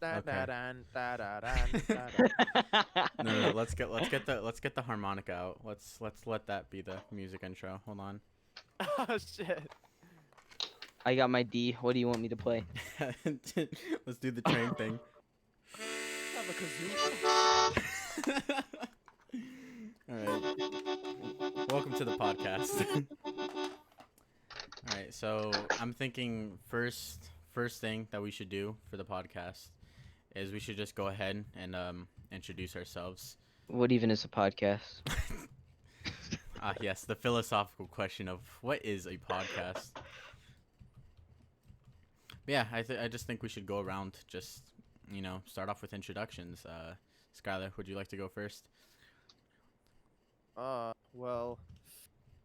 Okay. No. Let's get the harmonica out. Let's let that be the music intro. Hold on. Oh shit. I got my D. What do you want me to play? Let's do the train thing. Have a kazoo. All right. Welcome to the podcast. All right. So I'm thinking first thing that we should do for the podcast is we should just go ahead and introduce ourselves. What even is a podcast? Yes, the philosophical question of what is a podcast. But yeah, I just think we should go around, just start off with introductions. Skylar, would you like to go first? Well,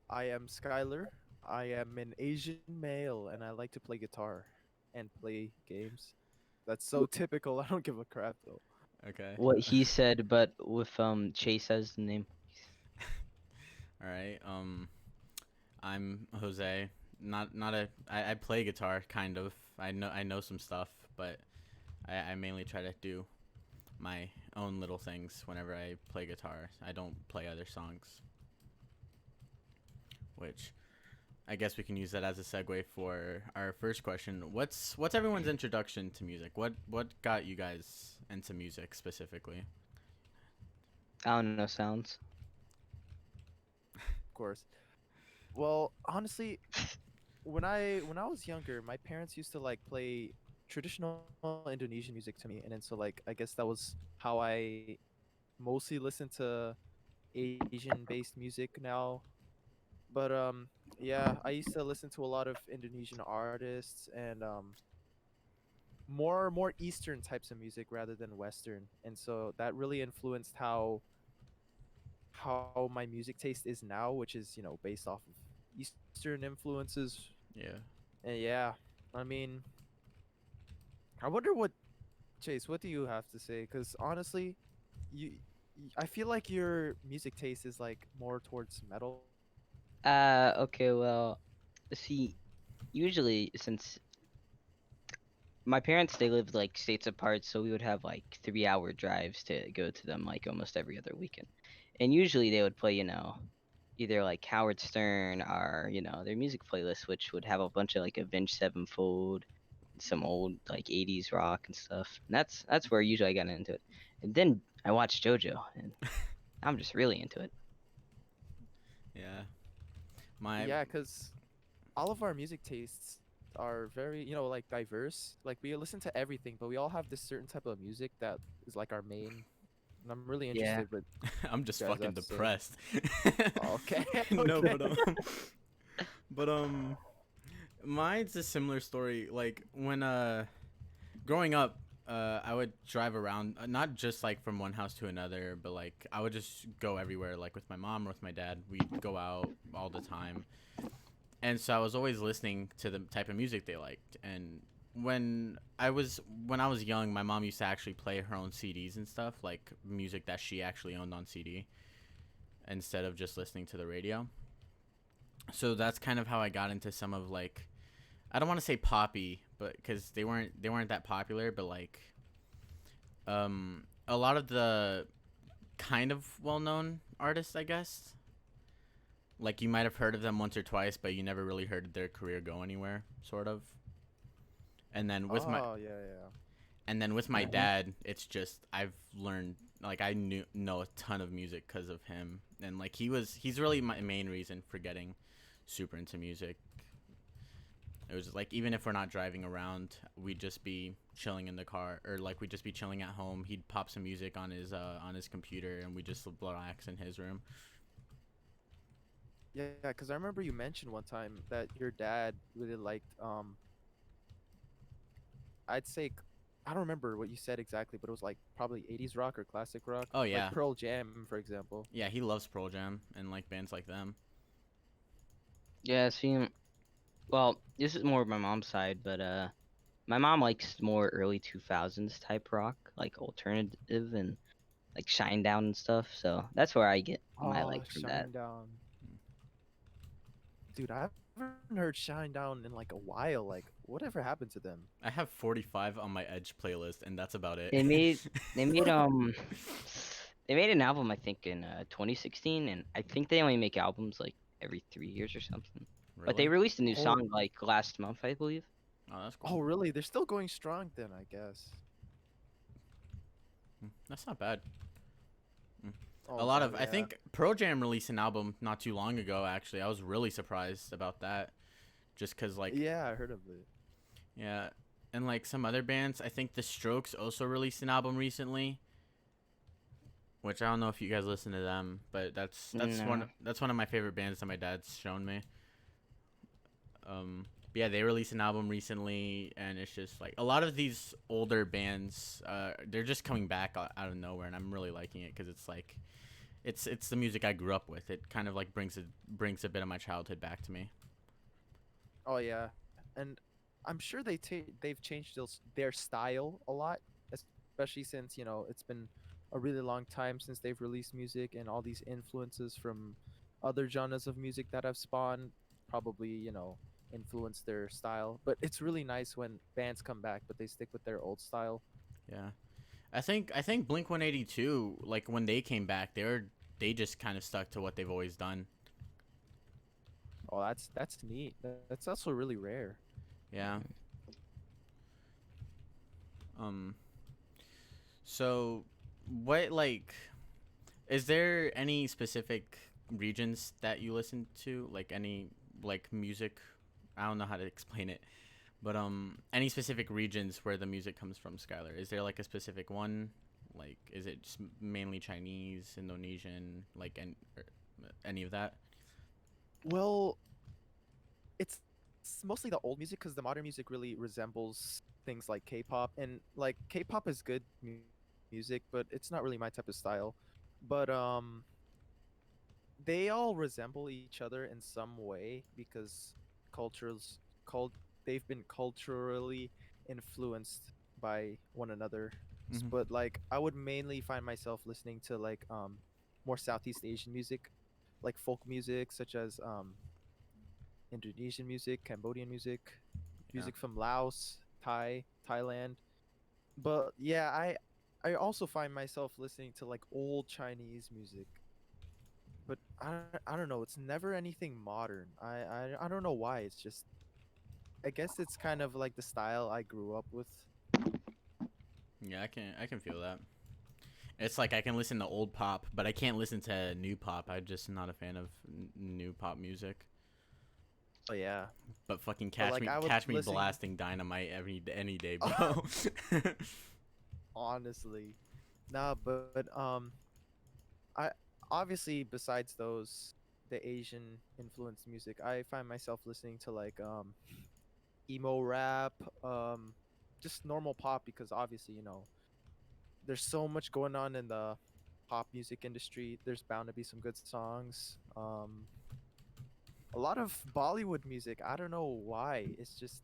I am Skylar. I am an Asian male, and I like to play guitar and play games. That's so typical. I don't give a crap though. Okay. What he said, but with Chase as the name. All right. I'm Jose. Not a. I play guitar kind of. I know some stuff, but I mainly try to do my own little things whenever I play guitar. I don't play other songs. Which I guess we can use that as a segue for our first question. What's everyone's introduction to music? What got you guys into music specifically? I don't know sounds. Of course. Well, honestly, when I was younger, my parents used to like play traditional Indonesian music to me, and then so like I guess that was how I mostly listen to Asian-based music now. But yeah, I used to listen to a lot of Indonesian artists and more Eastern types of music rather than Western. And so that really influenced how my music taste is now, which is, based off of Eastern influences. Yeah. And yeah, I mean, I wonder what Chase, what do you have to say? Because honestly, I feel like your music taste is like more towards metal. Okay, well, see, usually since my parents they lived like states apart, so we would have like 3-hour drives to go to them like almost every other weekend. And usually they would play, either like Howard Stern or, their music playlist, which would have a bunch of like Avenged Sevenfold, some old like 80s rock and stuff. And that's where usually I got into it. And then I watched JoJo and I'm just really into it. Yeah. My Yeah, because all of our music tastes are very, like diverse. Like we listen to everything, but we all have this certain type of music that is like our main. And I'm really Yeah. interested what I'm you just guys fucking have to say. depressed. Okay, No, okay. but mine's a similar story. Like when growing up, I would drive around, not just like from one house to another, but like I would just go everywhere, like with my mom or with my dad. We'd go out all the time, and so I was always listening to the type of music they liked. And when I was young, my mom used to actually play her own CDs and stuff, like music that she actually owned on CD, instead of just listening to the radio. So that's kind of how I got into some of like, I don't want to say poppy, but because they weren't that popular, but like a lot of the kind of well-known artists, I guess. Like you might have heard of them once or twice, but you never really heard their career go anywhere, sort of. And then with my Oh, yeah, yeah. and then with my dad, it's just I've learned, like I know a ton of music because of him, and like he's really my main reason for getting super into music. It was like even if we're not driving around, we'd just be chilling in the car, or like we'd just be chilling at home. He'd pop some music on his computer, and we just relax in his room. Yeah, because I remember you mentioned one time that your dad really liked I'd say I don't remember what you said exactly, but it was like probably 80s rock or classic rock, Oh like yeah, Pearl Jam, for example. yeah. He loves Pearl Jam and like bands like them. Yeah, see, well, this is more of my mom's side, but my mom likes more early 2000s type rock, like alternative and like Shinedown and stuff. So that's where I get my Oh, like from that. Shinedown. Dude, I haven't heard Shine Down in like a while. Like, whatever happened to them? I have 45 on my Edge playlist, and that's about it. They made they made they made an album I think in 2016, and I think they only make albums like every 3 years or something. But they Really? released a new Oh, song like last month, I believe. Oh, that's oh, cool. really? They're still going strong then, I guess. That's not bad. Mm. A Oh, lot oh of I yeah. think Pro Jam released an album not too long ago. Actually, I was really surprised about that. Just cause like Yeah, I heard of it. yeah, and like some other bands, I think The Strokes also released an album recently. Which I don't know if you guys listen to them, but No. that's one of my favorite bands that my dad's shown me. But yeah, they released an album recently, and it's just like a lot of these older bands, they're just coming back out of nowhere, and I'm really liking it because it's like, it's the music I grew up with. It kind of like brings a bit of my childhood back to me. Oh yeah, and I'm sure they've changed their style a lot, especially since it's been a really long time since they've released music, and all these influences from other genres of music that have spawned probably influence their style. But it's really nice when bands come back, but they stick with their old style. Yeah, I think Blink 182, like when they came back, they just kind of stuck to what they've always done. Oh, that's neat. That's also really rare. Yeah. Um. So, what like is there any specific regions that you listen to? Like any like music? I don't know how to explain it, but any specific regions where the music comes from, Skylar? Is there like a specific one? Like, is it just mainly Chinese, Indonesian, like, any of that? Well, it's mostly the old music because the modern music really resembles things like K-pop, and like K-pop is good music, but it's not really my type of style. But they all resemble each other in some way because cultures cult they've been culturally influenced by one another. Hmm. But like I would mainly find myself listening to like more Southeast Asian music, like folk music such as Indonesian music, Cambodian music, Yeah. music from Laos, Thailand. But yeah, I also find myself listening to like old Chinese music. But I don't know, it's never anything modern. I don't know why. It's just I guess it's kind of like the style I grew up with. Yeah, I can feel that. It's like I can listen to old pop, but I can't listen to new pop. I'm just not a fan of new pop music. Oh yeah. But fucking But like I would catch me listen blasting dynamite any day, bro. honestly. Nah, but I obviously besides those the Asian influenced music, I find myself listening to like emo rap, just normal pop because obviously, there's so much going on in the pop music industry. There's bound to be some good songs. A lot of Bollywood music. I don't know why. It's just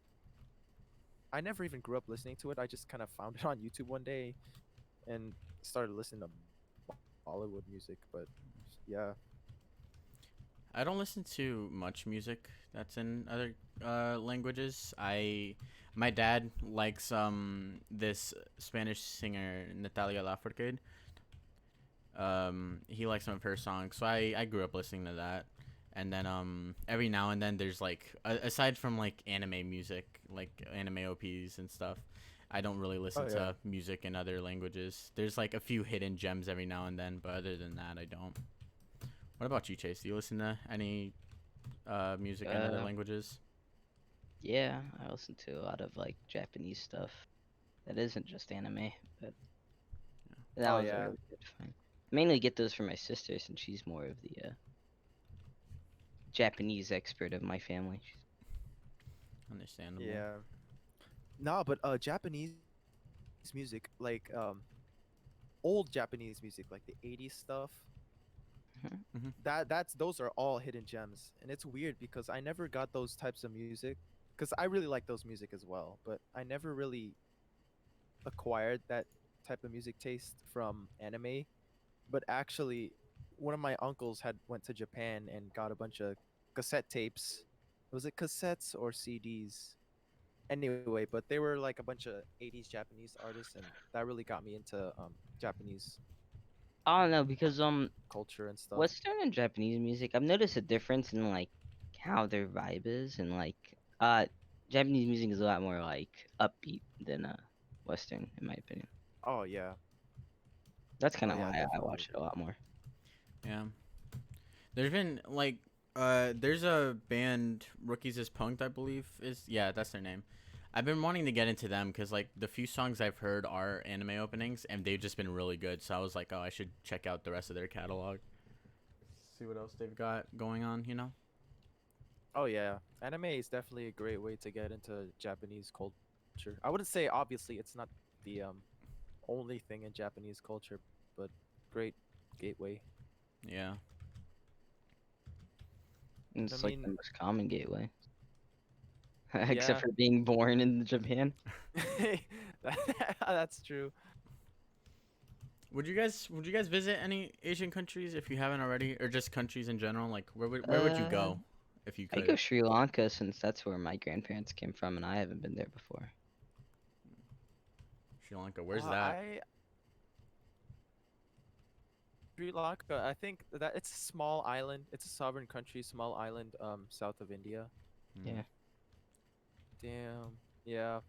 I never even grew up listening to it. I just kind of found it on YouTube one day and started listening to Bollywood music. But yeah, I don't listen to much music that's in other languages. My dad likes this Spanish singer Natalia Lafourcade. He likes some of her songs, so I grew up listening to that. And then every now and then there's like aside from like anime music, like anime OPs and stuff, I don't really listen oh yeah. to music in other languages. There's like a few hidden gems every now and then, but other than that, I don't. What about you, Chase? Do you listen to any music in other Uh, languages? yeah, I listen to a lot of like Japanese stuff that isn't just anime, but that Oh one's a yeah. really good find. Mainly get those from my sister since she's more of the Japanese expert of my family. Understandable. Yeah. No, but Japanese music, like old Japanese music, like the 80s stuff, Mhm. Mhm. that's those are all hidden gems. And it's weird because I never got those types of music because I really like those music as well, but I never really acquired that type of music taste from anime. But actually, one of my uncles had went to Japan and got a bunch of cassette tapes was it cassettes or CDs? Anyway, but they were like a bunch of 80s Japanese artists, and that really got me into Japanese I don't know because culture and stuff. Western and Japanese music, I've noticed a difference in like how their vibe is, and like Japanese music is a lot more like upbeat than Western in my opinion. Oh yeah, That's kind oh of yeah, I why I definitely watch it a agree. lot more. Yeah. There's been like there's a band Rookies is Punked, I believe is yeah, that's their name. I've been wanting to get into them because like the few songs I've heard are anime openings and they've just been really good. So I was like, oh, I should check out the rest of their catalog. See what else they've got going on, you know? Oh yeah, anime is definitely a great way to get into Japanese culture. I wouldn't say obviously it's not the only thing in Japanese culture, but great gateway. And I it's like the mean, most common gateway, except yeah, for being born in Japan. that's true. Would you guys visit any Asian countries if you haven't already, or just countries in general? Like where would you Uh, go if you I could? go Sri Lanka since that's where my grandparents came from, and I haven't been there before. Sri Lanka. Where's Well, that? I Sri Lanka. I think that it's a small island. It's a sovereign country, small island, south of India. Hmm. Yeah. Damn. Yeah.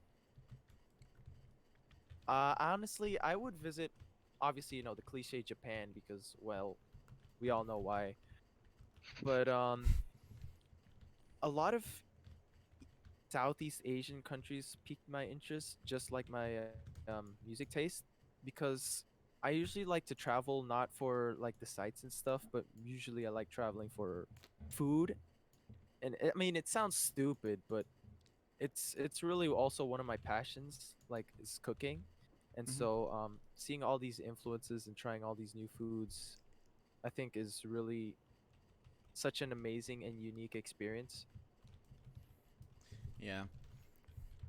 Honestly, I would visit. Obviously, the cliche Japan because, well, we all know why. But a lot of Southeast Asian countries piqued my interest, just like my music taste, because I usually like to travel not for like the sights and stuff, but usually I like traveling for food. And I mean, it sounds stupid, but it's really also one of my passions, like is cooking. And Hmm. so seeing all these influences and trying all these new foods, I think is really such an amazing and unique experience. Yeah.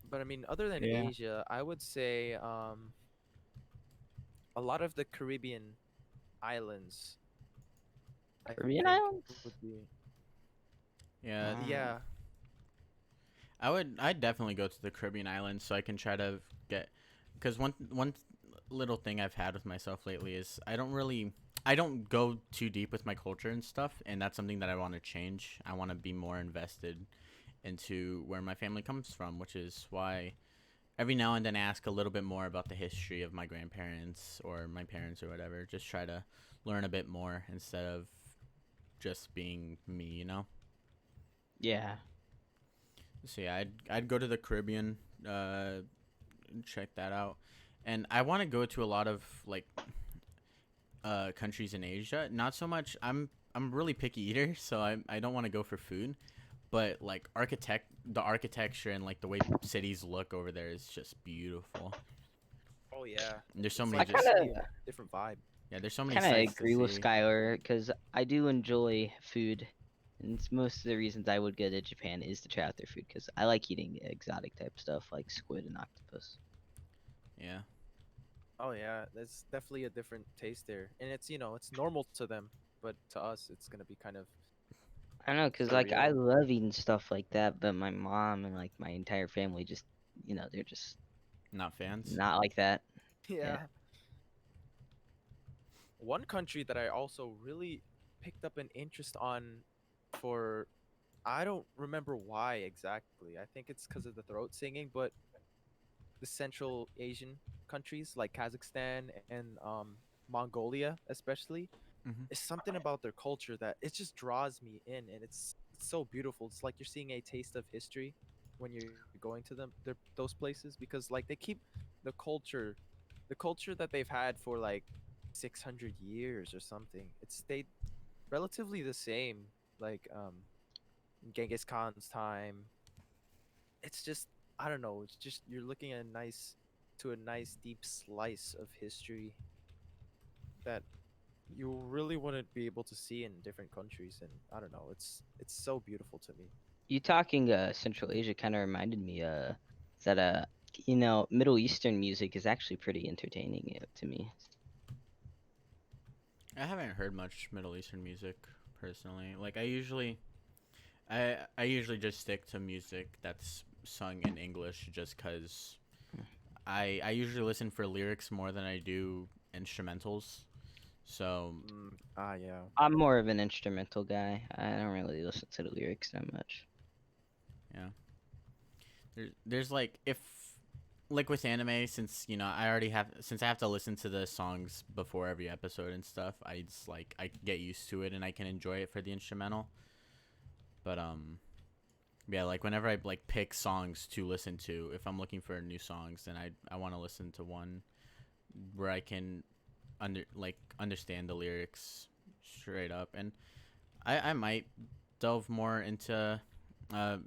But I mean, other than Yeah. Asia, I would say a lot of the Caribbean islands, I Caribbean think would islands? be, Yeah. yeah. Uh, I'd definitely go to the Caribbean islands so I can try to get because one little thing I've had with myself lately is I don't go too deep with my culture and stuff, and that's something that I want to change. I want to be more invested into where my family comes from, which is why every now and then I ask a little bit more about the history of my grandparents or my parents or whatever. Just try to learn a bit more instead of just being me, you know? yeah. So yeah, I'd go to the Caribbean, check that out, and I want to go to a lot of like countries in Asia. Not so much. I'm a really picky eater, so I don't want to go for food, but like the architecture and like the way cities look over there is just beautiful. Oh yeah. And there's so It's many I like kind just definitely a of different vibe. yeah, there's so many kind of sights to agree with see. Skylar because I do enjoy food, and most of the reasons I would go to Japan is to try out their food because I like eating exotic type stuff like squid and octopus. Yeah, Oh yeah, there's definitely a different taste there. And it's normal to them, but to us it's going to be kind of I don't know because like I surreal. love eating stuff like that, but my mom and like my entire family just they're just not fans. not like that. Yeah. Yeah. One country that I also really picked up an interest on for I don't remember why exactly. I think it's because of the throat singing, but the Central Asian countries like Kazakhstan and Mongolia, especially, Hmm. is something about their culture that it just draws me in, and it's so beautiful. It's like you're seeing a taste of history when you're going to those places because like they keep the culture, the culture that they've had for like 600 years or something. It stayed relatively the same, like in Genghis Khan's time. It's just I don't know. It's just you're looking at a nice deep slice of history that you really wouldn't be able to see in different countries, and I don't know, it's so beautiful to me. You talking Central Asia kind of reminded me that Middle Eastern music is actually pretty entertaining to me. I haven't heard much Middle Eastern music personally. Like I usually I usually just stick to music that's sung in English just cuz I usually listen for lyrics more than I do instrumentals. So, Yeah. I'm more of an instrumental guy. I don't really listen to the lyrics that much. yeah. There's like if like with anime, since I already have, since I have to listen to the songs before every episode and stuff, I just like I get used to it and I can enjoy it for the instrumental. But yeah, like whenever I like pick songs to listen to, if I'm looking for new songs, then I want to listen to one where I can understand the lyrics straight up. And I might delve more into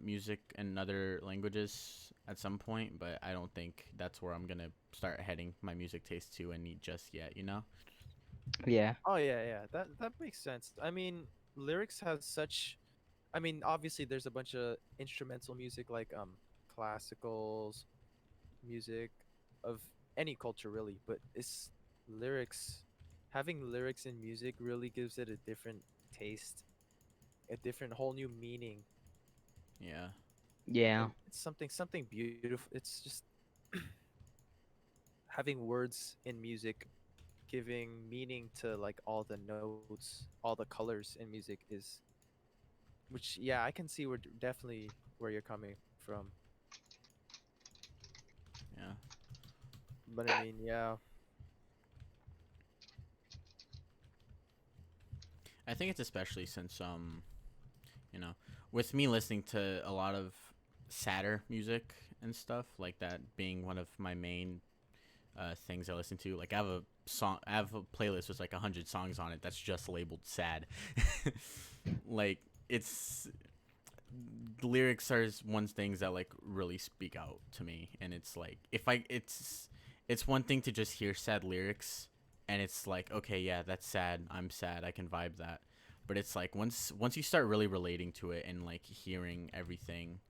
music in other languages at some point, but I don't think that's where I'm gonna start heading my music taste to any just yet. Yeah. Oh yeah, yeah. That makes sense. I mean, lyrics has such. I mean, obviously there's a bunch of instrumental music like classicals music of any culture really, but it's lyrics. Having lyrics in music really gives it a different taste, a different whole new meaning, Yeah, Yeah. and it's something beautiful. It's just having words in music giving meaning to like all the notes, all the colors in music is, which yeah, I can see where definitely where you're coming from. yeah. But I mean, yeah. I think it's especially since you know, with me listening to a lot of sadder music and stuff like that being one of my main things I listen to. Like I have a playlist with like 100 songs on it that's just labeled sad. Like it's the lyrics are one things that like really speak out to me, and it's like if I it's one thing to just hear sad lyrics, and it's like okay, yeah, that's sad. I'm sad. I can vibe that. But it's like once you start really relating to it and like hearing everything,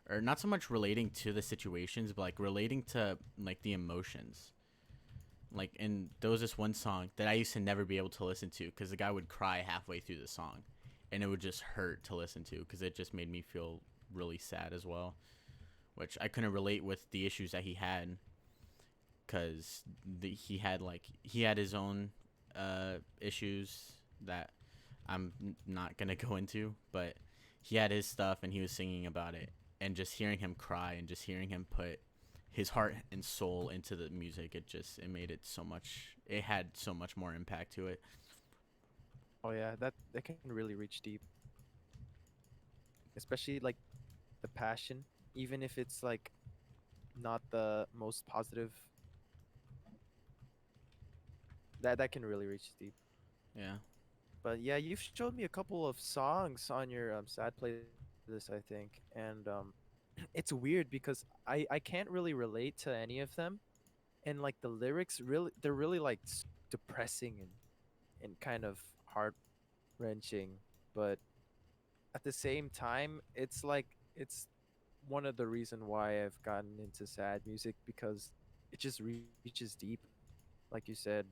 or not so much relating to the situations, but like relating to like the emotions. Like, and there was this one song that I used to never be able to listen to because the guy would cry halfway through the song, and it would just hurt to listen to because it just made me feel really sad as well, which I couldn't relate with the issues that he had because he had his own issues that not gonna go into, but he had his stuff and he was singing about it, and just hearing him cry and just hearing him put his heart and soul into the music, it made it so much. It had so much more impact to it. Oh yeah, that can really reach deep, especially like the passion, even if it's like not the most positive. That can really reach deep. Yeah, But yeah, you've showed me a couple of songs on your sad playlist, I think, and it's weird because I can't really relate to any of them, and like the lyrics really they're really like depressing and kind of heart wrenching, but at the same time, it's like it's one of the reason why I've gotten into sad music because it just reaches deep, like you said.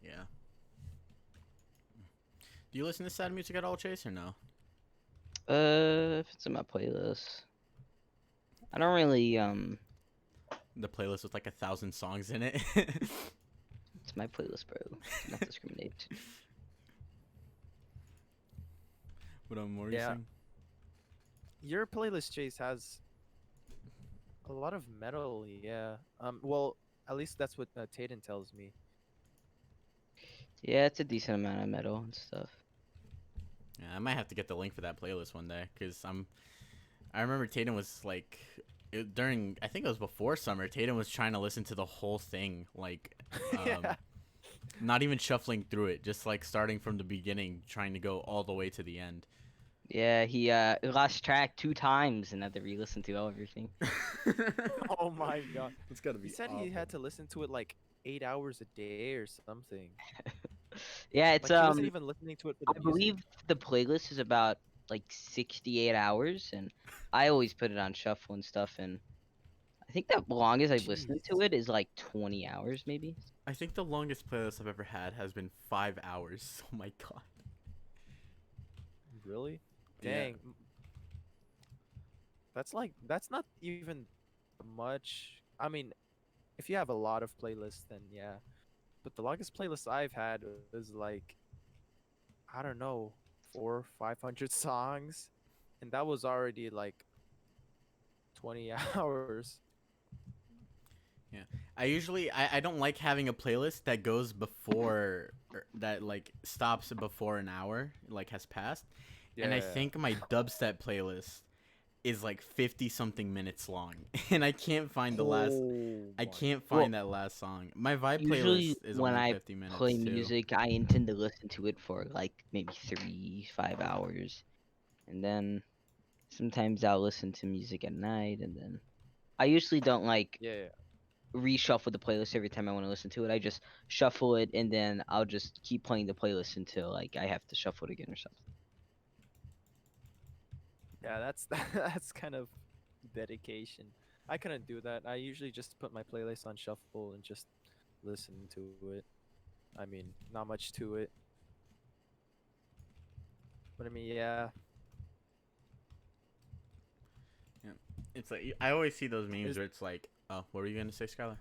yeah. Do you listen to sad music at all, Chase, or no? If it's in my playlist, I don't really The playlist with like 1,000 songs in it. It's my playlist, bro. Do not discriminate. What more you Yeah, saying? your playlist, Chase, has a lot of metal. Yeah. Well, at least that's what Tayden tells me. Yeah, it's a decent amount of metal and stuff. Yeah, I might have to get the link for that playlist one day because I remember Tatum was like during, I think it was before summer. Tatum was trying to listen to the whole thing, like Yeah. not even shuffling through it, just like starting from the beginning, trying to go all the way to the end. Yeah, he lost track 2 times and had to re-listen to everything. Oh my God. It's gotta He be said he awful. had to listen to it like 8 hours a day or something. Yeah, Like it's he wasn't even listening to it for the I music. believe the playlist is about like 68 hours, and I always put it on shuffle and stuff, and I think the longest I've listened Jeez. to it is like 20 hours maybe. I think the longest playlist I've ever had has been 5 hours. Oh my god. Really? Yeah. Dang. that's not even much. I mean, if you have a lot of playlists, then yeah. But the longest playlist I've had was like, I don't know, 500 songs, and that was already like 20 hours. Yeah. I don't like having a playlist that goes before that like stops before an hour like has passed. And I Yeah. think my dubstep playlist is like 50 something minutes long and Oh I my. can't Well, find that last song. My vibe usually playlist is when only I 50 play minutes too. music, I intend to listen to it for like maybe 3, 5 hours, and then sometimes I'll listen to music at night, and then I usually don't like Yeah. reshuffle the playlist every time I want to listen to it. I just shuffle it, and then I'll just keep playing the playlist until like I have to shuffle it again or something. Yeah, that's that's kind of dedication. I couldn't do that. I usually just put my playlist on shuffle and just listen to it. I mean, not much to it. But I mean, yeah. Yeah. It's like I always see those memes Is where it's like, oh, what were you gonna say, Skylar?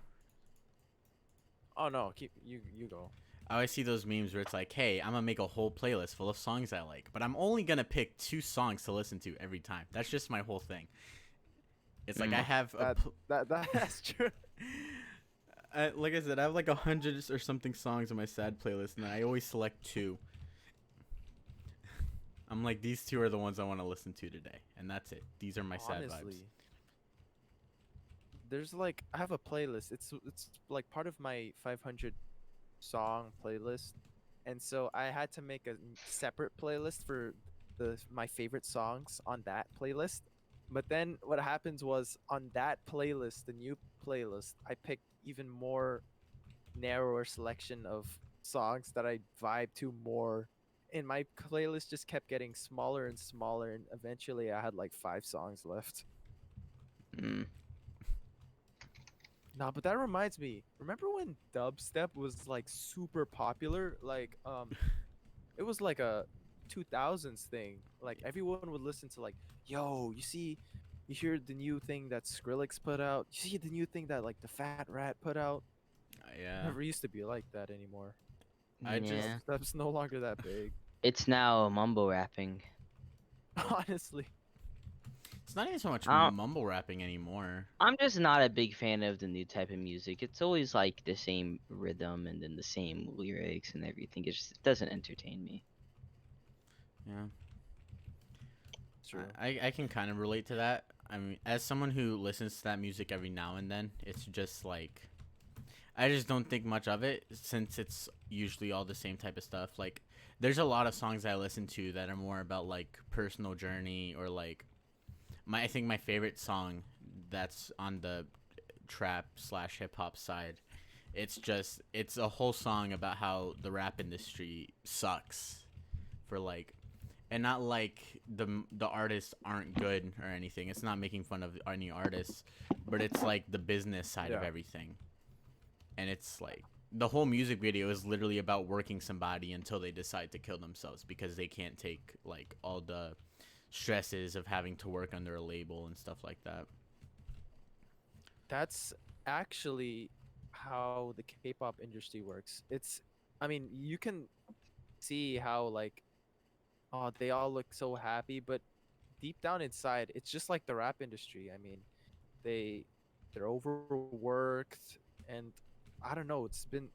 oh no, keep you go. I always see those memes where it's like, hey, I'm gonna make a whole playlist full of songs I like, but I'm only gonna pick 2 songs to listen to every time. That's just my whole thing. It's like I Mm. have a, That that's true. like I said, I have like 100 or something songs on my sad playlist, and I always select 2. I'm like, these 2 are the ones I want to listen to today, and that's it. These are my sad vibes. Honestly, there's like I have a playlist. It's like part of my 500 song playlist, and so I had to make a separate playlist for the my favorite songs on that playlist. But then what happens was on that playlist, the new playlist, I picked even more narrower selection of songs that I vibe to more. And my playlist just kept getting smaller and smaller, and eventually I had like 5 songs left. Mm. Nah, but that reminds me. Remember when dubstep was like super popular? Like it was like a 2000s thing. Like everyone would listen to like, "Yo, you hear the new thing that Skrillex put out? You see the new thing that like the Fat Rat put out?" Yeah, Never used to be like that anymore. I just Yeah, Dubstep's no longer that big. it's now mumble rapping. Honestly. it's not even so much I mumble rapping anymore. I'm just not a big fan of the new type of music. It's always like the same rhythm and then the same lyrics and everything. It doesn't entertain me. Yeah, True. I can kind of relate to that. I mean, as someone who listens to that music every now and then, it's just like I just don't think much of it since it's usually all the same type of stuff. Like, there's a lot of songs I listen to that are more about like personal journey or like I think my favorite song that's on the trap slash hip hop side. It's a whole song about how the rap industry sucks for like and not like the artists aren't good or anything. It's not making fun of any artists, but it's like the business side of Yeah. everything. And it's like the whole music video is literally about working somebody until they decide to kill themselves because they can't take like all the stresses of having to work under a label and stuff like that. That's actually how the K-pop industry works. I mean, you can see how like oh, they all look so happy, but deep down inside, it's just like the rap industry. I mean, they they're overworked, and I don't know, it's been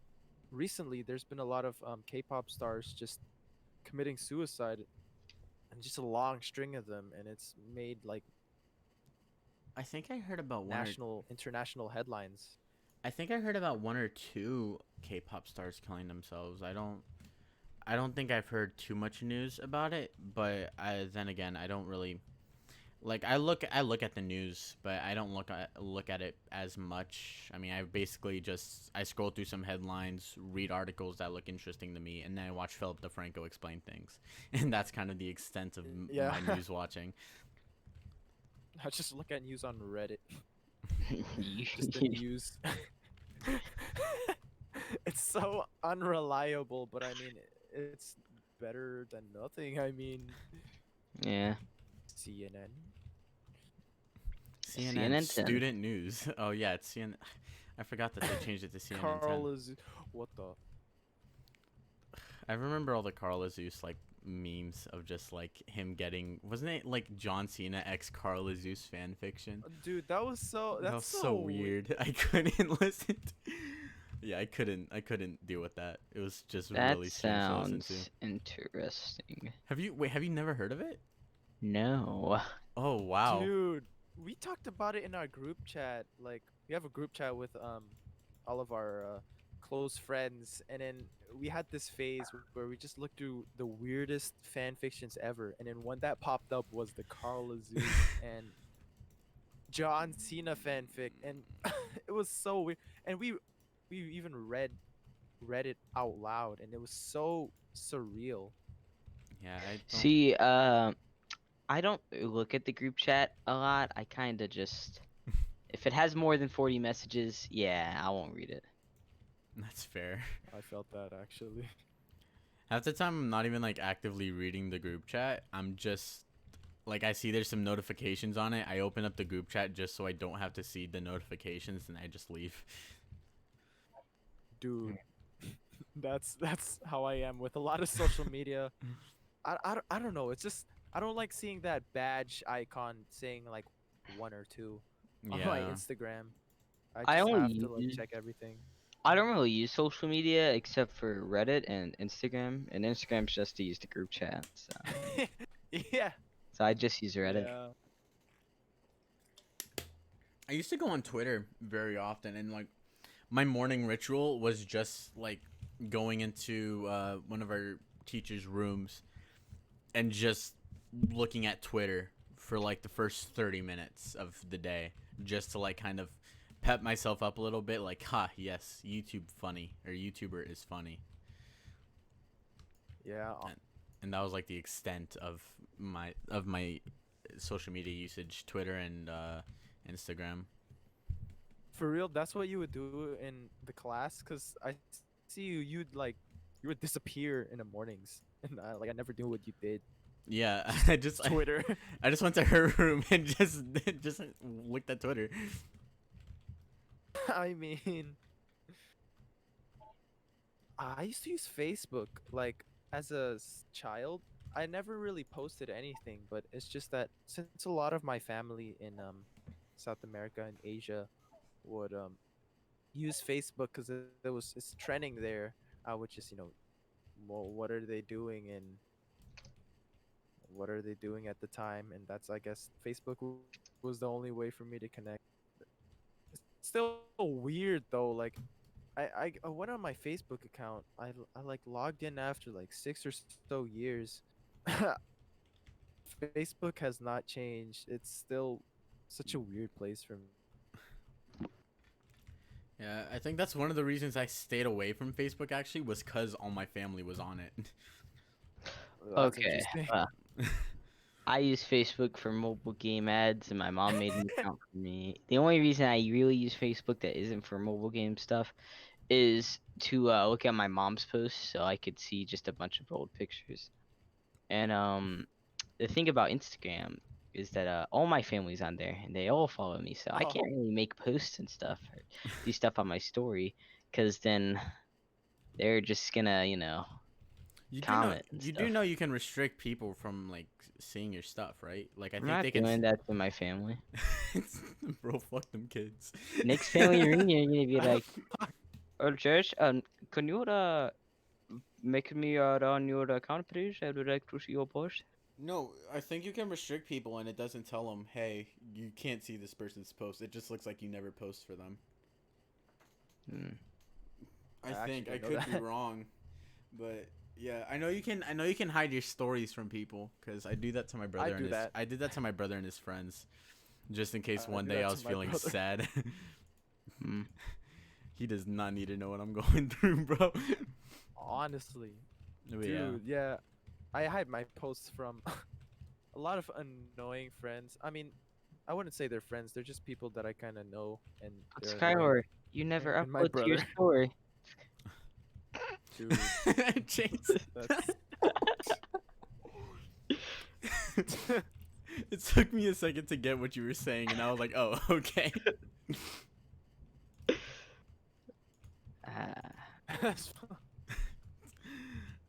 recently there's been a lot of K-pop stars just committing suicide and just a long string of them, and it's made like I think I heard about national international headlines. I think I heard about 1 or 2 K-pop stars killing themselves. I don't think I've heard too much news about it, but then again, I don't really like I look at the news, but I don't look at it as much. I mean, I basically just I scroll through some headlines, read articles that look interesting to me, and then I watch Philip DeFranco explain things. And that's kind of the extent of Yeah. my news watching. I just look at news on Reddit. You- Just the news. It's so unreliable, but I mean, it's better than nothing. I mean, yeah. CNN. CNN CNN 10. Student News. Oh yeah, it's CNN. I forgot that they changed it to CNN 10. Carl is what the I remember all the Carl Azuz like memes of just like him getting, wasn't it like John Cena x Carl Azuz fan fiction? dude. That was so. That That's was so so weird. weird. I couldn't listen. Yeah, I couldn't deal with that. It was just That really strange to listen to. sounds interesting. Have you never heard of it? No. Oh wow. Dude, we talked about it in our group chat. Like, we have a group chat with all of our close friends, and then we had this phase where we just looked through the weirdest fan fictions ever, and then one that popped up was the Carl Zeus and John Cena fanfic, and it was so weird. And we even read it out loud, and it was so surreal. Yeah, I don't. See, I don't look at the group chat a lot. I kind of just, if it has more than 40 messages, yeah, I won't read it. That's fair. I felt that actually. Half the time, I'm not even like actively reading the group chat. I'm just like, I see there's some notifications on it. I open up the group chat just so I don't have to see the notifications, and I just leave. Dude, that's how I am with a lot of social media. I don't know. It's just I don't like seeing that badge icon saying like one or two on my Yeah. Instagram. I I just only have to like use, check everything. I don't really use social media except for Reddit and Instagram, and Instagram's just to use the group chat. Yeah. So I just use Reddit. Yeah. I used to go on Twitter very often, and like my morning ritual was just like going into one of our teachers' rooms and just looking at Twitter for like the first 30 minutes of the day, just to like kind of pep myself up a little bit, like, ha, yes, YouTube funny, or YouTuber is funny. Yeah. And that was like the extent of my social media usage, Twitter and Instagram. For real, that's what you would do in the class, cause I see you would disappear in the mornings, and I never knew what you did. Yeah, Twitter. I just went to her room and just looked at Twitter. I mean, I used to use Facebook like as a child. I never really posted anything, but it's just that since a lot of my family in South America and Asia would use Facebook because it's trending there, I would just well, what are they doing and what are they doing at the time, and that's I guess Facebook was the only way for me to connect. It's still weird though, like I went on my Facebook account. I like logged in after like 6 or so years. Facebook has not changed. It's still such a weird place for me. Yeah, I think that's one of the reasons I stayed away from Facebook actually, was cuz all my family was on it. That's Okay, interesting. well, I use Facebook for mobile game ads, and my mom made an account for me. The only reason I really use Facebook that isn't for mobile game stuff is to look at my mom's posts so I could see just a bunch of old pictures. And the thing about Instagram is that all my family's on there and they all follow me, so I can't Oh, really make posts and stuff or do stuff on my story because then they're just gonna, comment and You do stuff. know you can restrict people from like seeing your stuff, right? Like I I'm think not they can doing that to my family. Bro, fuck them kids. Next family reunion, you're gonna be like, "Oh, Josh, can you make me on your account, please? I would like to see your post." No, I think you can restrict people and it doesn't tell them, hey, you can't see this person's post. It just looks like you never post for them. Hmm. I I think actually I didn't know could be that. wrong, but yeah, I know you can. I know you can hide your stories from people because I do that to my brother and do his. that. I did that to my brother and his friends, just in case I one do day that I to was my feeling brother. sad. Hmm. He does not need to know what I'm going through, bro. Honestly, Oh, yeah. dude, yeah, I hide my posts from a lot of annoying friends. I mean, I wouldn't say they're friends. They're just people that I kind of know, and But they're annoying. Skyward, you never And my upload to your brother, story. dude, Chase. that's It's It took me a second to get what you were saying, and I was like, oh, okay. Uh,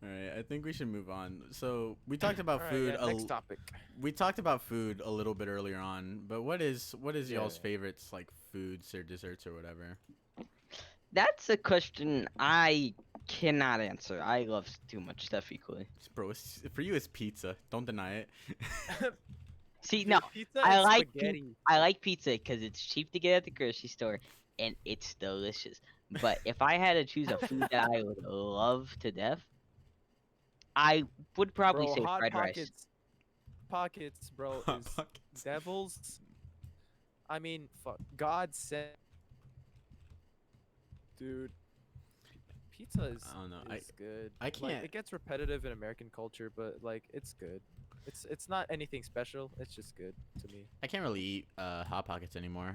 All right, I think we should move on. So we talked about All right, food. yeah, next topic. We talked about food a little bit earlier on, but what is y'all's Yeah. favorites like foods or desserts or whatever? that's a question I cannot answer. I love too much stuff equally. Bro, for you it's pizza. Don't deny it. See, no, Dude, pizza I and like spaghetti. I like pizza because it's cheap to get at the grocery store and it's delicious. But if I had to choose a food that I would love to death, I would probably Bro, say hot fried rice. pockets, bro, Hot is Pockets. devil's. I mean, fuck, God sent, dude. Pizza I don't know. is good. I Like, can't. it gets repetitive in American culture, but like, it's good. It's not anything special. It's just good to me. I can't really eat hot pockets anymore.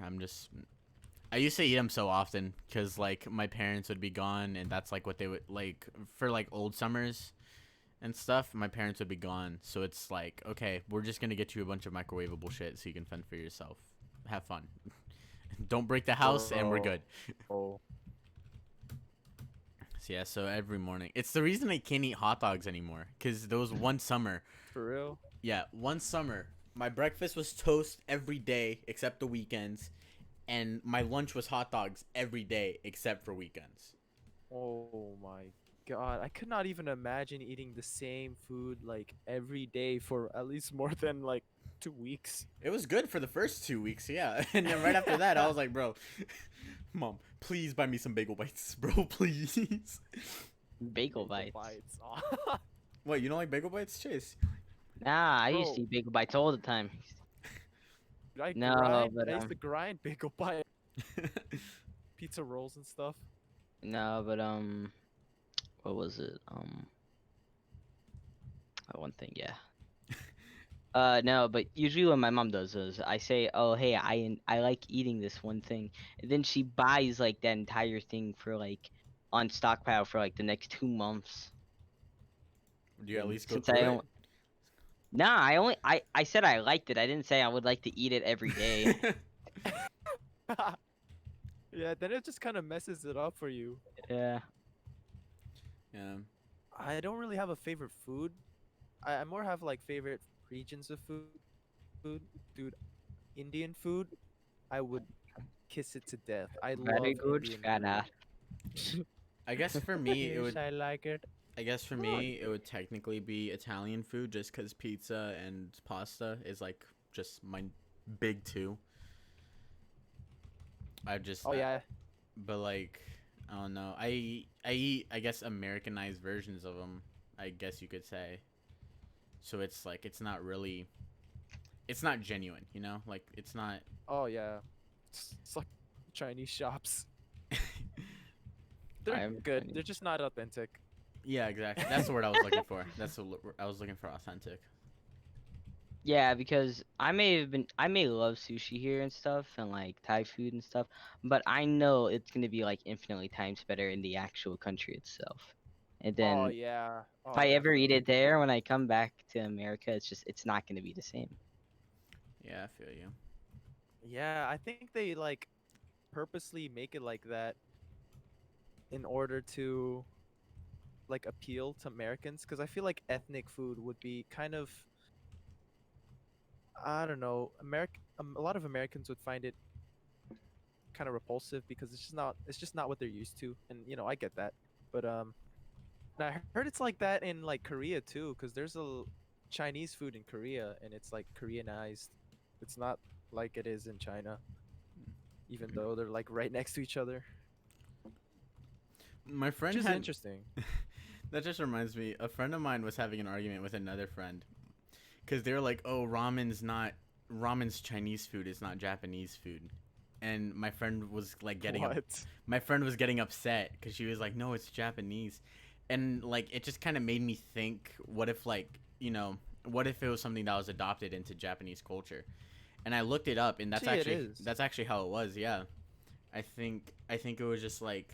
I used to eat them so often because like my parents would be gone, and that's like what they would like for like old summers and stuff. My parents would be gone, so it's like, okay, we're just gonna get you a bunch of microwavable shit so you can fend for yourself. Have fun. Don't break the house, and we're good. Oh, So yeah, so every morning, it's the reason I can't eat hot dogs anymore. Cause there was one summer, for real? yeah, one summer, my breakfast was toast every day except the weekends, and my lunch was hot dogs every day except for weekends. Oh my God, I could not even imagine eating the same food like every day for at least more than like 2 weeks. It was good for the first 2 weeks, yeah, and then right after that, I was like, bro, mom, please buy me some bagel bites, bro, please. Bagel bites. Bites. What, you don't like bagel bites, Chase? Nah, I used to Bro, eat bagel bites all the time. I No, grind. but I used to grind bagel bite, pizza rolls and stuff. no, but what was it? One thing, yeah. No, but usually what my mom does is I say, "Oh, hey, I like eating this one thing," and then she buys like that entire thing for like on stockpile for like the next 2 months. Do you at And least go since through I it? don't, nah, I said I liked it. I didn't say I would like to eat it every day. Yeah, then it just kind of messes it up for you. Yeah, Yeah. I don't really have a favorite food. I more have like favorite regions of food. Dude, Indian food, I would kiss it to death. I very love good, Indian Farah. food. I guess for me, it would Yes, I like it. I guess for No, me, it would technically be Italian food just because pizza and pasta is like just my big two. I just, oh yeah. but like, I don't know. I eat, I guess, Americanized versions of them, I guess you could say. So it's like, it's not genuine, you know? Like, it's not. Oh yeah. It's like Chinese shops. They're I'm good. Chinese. They're just not authentic. Yeah, exactly. That's the word I was looking for. That's the I was looking for authentic. Yeah, because I may love sushi here and stuff and like Thai food and stuff, but I know it's gonna be like infinitely times better in the actual country itself. And Oh then yeah. if Oh I ever eat definitely. it there when I come back to America, it's not gonna be the same. Yeah, I feel you. Yeah, I think they like purposely make it like that in order to like appeal to Americans because I feel like ethnic food would be kind of, I don't know, a lot of Americans would find it kind of repulsive because it's just not what they're used to, and I get that. But and I heard it's like that in like Korea too, because there's Chinese food in Korea and it's like Koreanized. It's not like it is in China, even though they're like right next to each other, My which friend is had. interesting. That just reminds me. A friend of mine was having an argument with another friend because they were like, "Oh, ramen's Chinese food. It's not Japanese food." And What? my friend was getting upset because she was like, "No, it's Japanese," and like it just kind of made me think, what if like what if it was something that was adopted into Japanese culture? And I looked it up, and See, it is. that's actually how it was. Yeah, I think it was just like,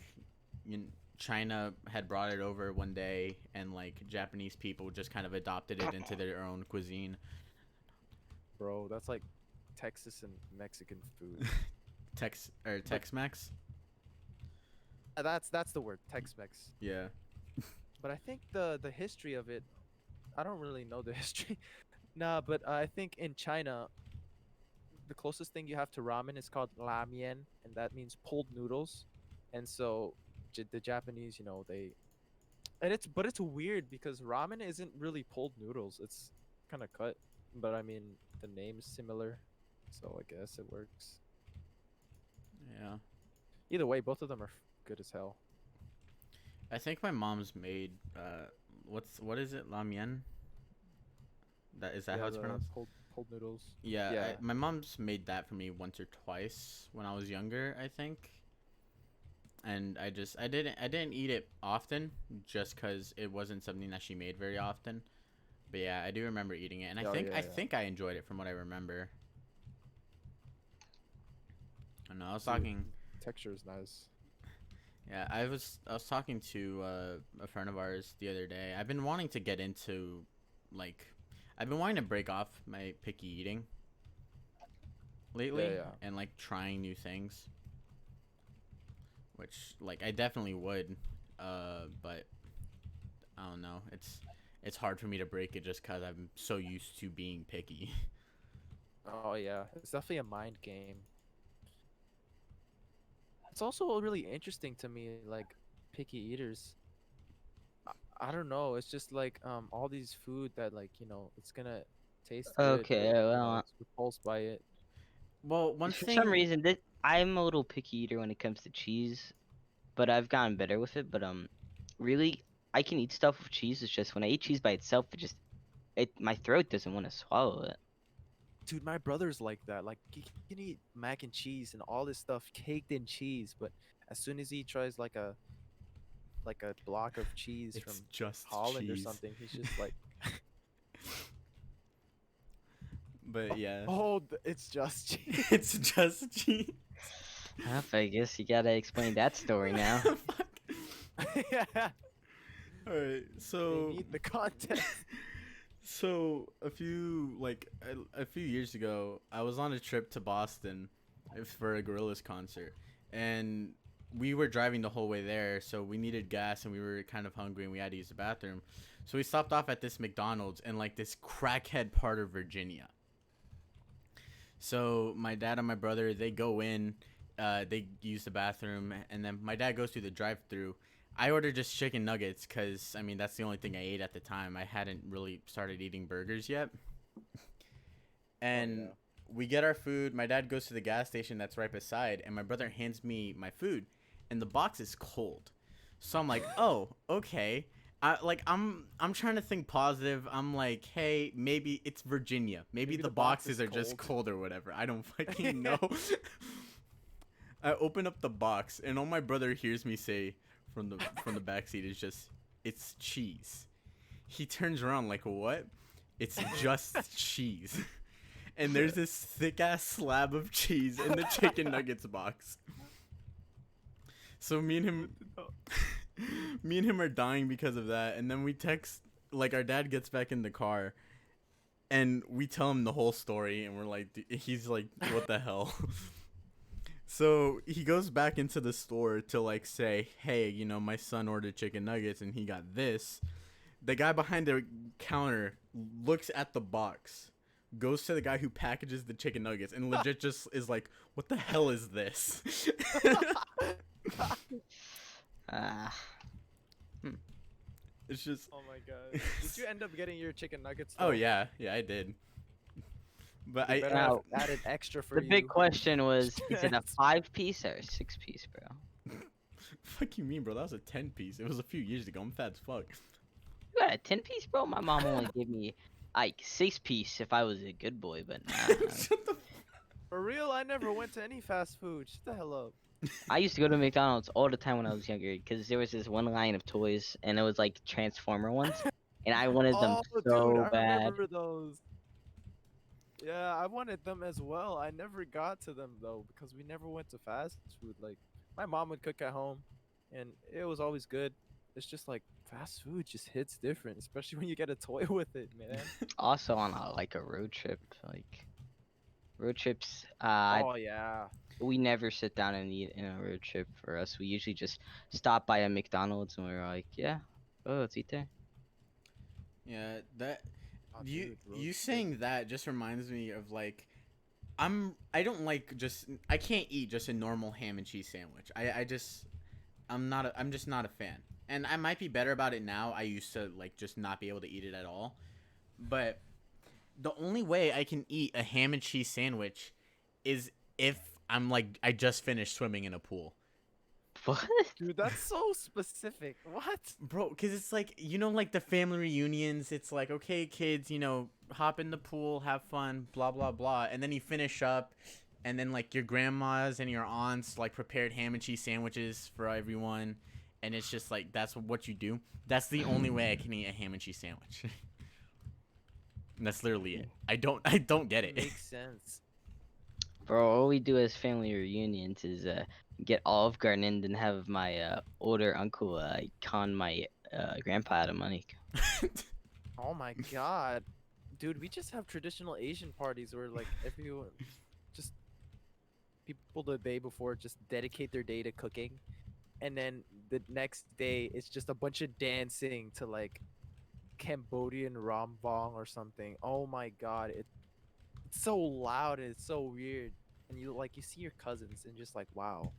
you know, China had brought it over one day, and like Japanese people just kind of adopted it into their own cuisine. bro. That's like Texas and Mexican food. But Tex-Mex. that's the word, Tex-Mex. Yeah. But I think the history of it, I don't really know the history. Nah, but I think in China, the closest thing you have to ramen is called ramien, and that means pulled noodles. And so the Japanese, they and it's weird because ramen isn't really pulled noodles. It's kind of cut, but I mean the name's similar, so I guess it works. Yeah. Either way, both of them are good as hell. I think my mom's made what is it? La mienne? That is that how Yeah, it's the pronounced? pulled noodles. Yeah, Yeah. my mom's made that for me once or twice when I was younger, I think. And I didn't eat it often just cuz it wasn't something that she made very often. But yeah, I do remember eating it, and I Oh think yeah, I yeah. think I enjoyed it from what I remember. I know I was Dude, talking. texture is nice. Yeah, I was talking to a friend of ours the other day. I've been wanting to get into, like, I've been wanting to break off my picky eating Yeah, lately yeah. and like trying new things, which like I definitely would, but I don't know. It's hard for me to break it just cuz I'm so used to being picky. Oh yeah, it's definitely a mind game. It's also really interesting to me, like picky eaters. I don't know. It's just like all these food that like it's gonna taste good, but Okay, well, it's repulsed by it. Well, one for some thing. reason that I'm a little picky eater when it comes to cheese, but I've gotten better with it. But really, I can eat stuff with cheese. It's just when I eat cheese by itself, it my throat doesn't want to swallow it. Dude, my brother's like that. Like he can eat mac and cheese and all this stuff caked in cheese, but as soon as he tries like a block of cheese It's from just Holland or cheese. something, he's just like, But yeah, "Oh, it's just cheese." it's just cheese. I guess you gotta explain that story now. Fuck. Yeah, All right, they so need the context. a few years ago, I was on a trip to Boston for a Gorillaz concert, and we were driving the whole way there, so we needed gas and we were kind of hungry and we had to use the bathroom. So we stopped off at this McDonald's in like this crackhead part of Virginia. So my dad and my brother, they go in, they use the bathroom, and then my dad goes through the drive-through. I ordered just chicken nuggets because I mean that's the only thing I ate at the time. I hadn't really started eating burgers yet. Oh And yeah. we get our food. My dad goes to the gas station that's right beside, and my brother hands me my food, and the box is cold. So I'm like, oh, okay. I'm trying to think positive. I'm like, hey, maybe it's Virginia. Maybe Maybe the the box boxes is are just cold. cold or whatever. I don't fucking know. I open up the box, and all my brother hears me say from the back seat is just, "It's cheese." He turns around like, "What?" It's just cheese. And there's this thick ass slab of cheese in the chicken nuggets box. So me and him are dying because of that. And then we text, like, our dad gets back in the car, and we tell him the whole story, and we're like, he's like, what the hell? So he goes back into the store to like say, hey, my son ordered chicken nuggets and he got this. The guy behind the counter looks at the box, goes to the guy who packages the chicken nuggets, and legit just is like, "What the hell is this?" Ah, It's just. Oh my god. Did you end up getting your chicken nuggets Oh though? yeah, yeah, I did. But They I better have now added extra for the big you. question was, is it a 5 piece or a 6 piece, bro? fuck you mean, bro? That was a 10 piece. It was a few years ago. I'm fat as fuck. You got a 10 piece, bro? My mom only gave me like 6 piece if I was a good boy, but nah. Shut the. For real, I never went to any fast food. Shut the hell up. I used to go to McDonald's all the time when I was younger because there was this one line of toys and it was like Transformer ones, and I wanted them Oh, dude, so I bad. remember those. Yeah, I wanted them as well. I never got to them though because we never went to fast food. Like my mom would cook at home and it was always good. It's just like fast food just hits different, especially when you get a toy with it, man. Also on a like a road trip, like Road trips. Oh yeah. We never sit down and eat in a road trip for us. We usually just stop by a McDonald's and we're like, yeah, oh, let's eat there. Yeah, that Oh, you dude, road you trip. saying that just reminds me of like I don't like just I can't eat just a normal ham and cheese sandwich. I just I'm just not a fan. And I might be better about it now. I used to like just not be able to eat it at all. But the only way I can eat a ham and cheese sandwich is if I'm like I just finished swimming in a pool. What? Dude, that's so specific. What? Bro, because it's like, like the family reunions, it's like, okay, kids, hop in the pool, have fun, blah, blah, blah. And then you finish up, and then, like, your grandmas and your aunts, like, prepared ham and cheese sandwiches for everyone. And it's just like, that's what you do. That's the only way I can eat a ham and cheese sandwich. And that's literally it. I don't get it. Makes sense. Bro, all we do as family reunions is get Olive Garden and then have my older uncle con my grandpa out of money. Oh my god. Dude, we just have traditional Asian parties where like everyone just people the day before just dedicate their day to cooking. And then the next day it's just a bunch of dancing to like Cambodian rambong or something. Oh my god, it's so loud and it's so weird. And you see your cousins and just like wow.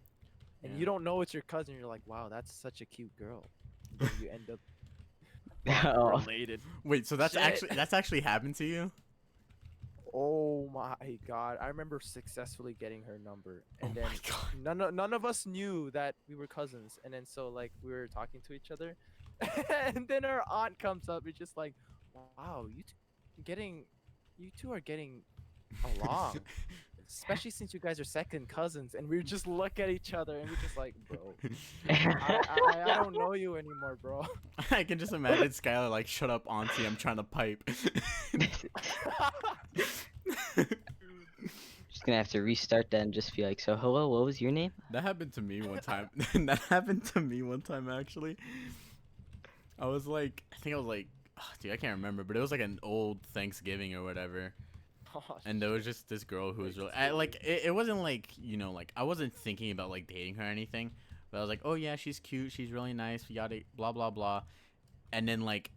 And you Yeah. don't know it's your cousin, you're like, wow, that's such a cute girl. And then you end up fucking Oh, related. Wait, so that's Shit. actually happened to you? Oh my god. I remember successfully getting her number. Oh And my then god. none of us knew that we were cousins. And then so like we were talking to each other. And then our aunt comes up and just like, wow, you two are getting along. Especially since you guys are second cousins. And we just look at each other and we're just like, bro, I don't know you anymore, bro. I can just imagine Skylar like, shut up, auntie, I'm trying to pipe. just gonna have to restart that and just be like, so hello, what was your name? That happened to me one time. That happened to me one time actually. I was like, I think I was like, dude, I can't remember, but it was like an old Thanksgiving or whatever. Oh, And there was just this girl who was really, it wasn't like, like I wasn't thinking about like dating her or anything, but I was like, oh yeah, she's cute, she's really nice, yada, blah, blah, blah. And then like,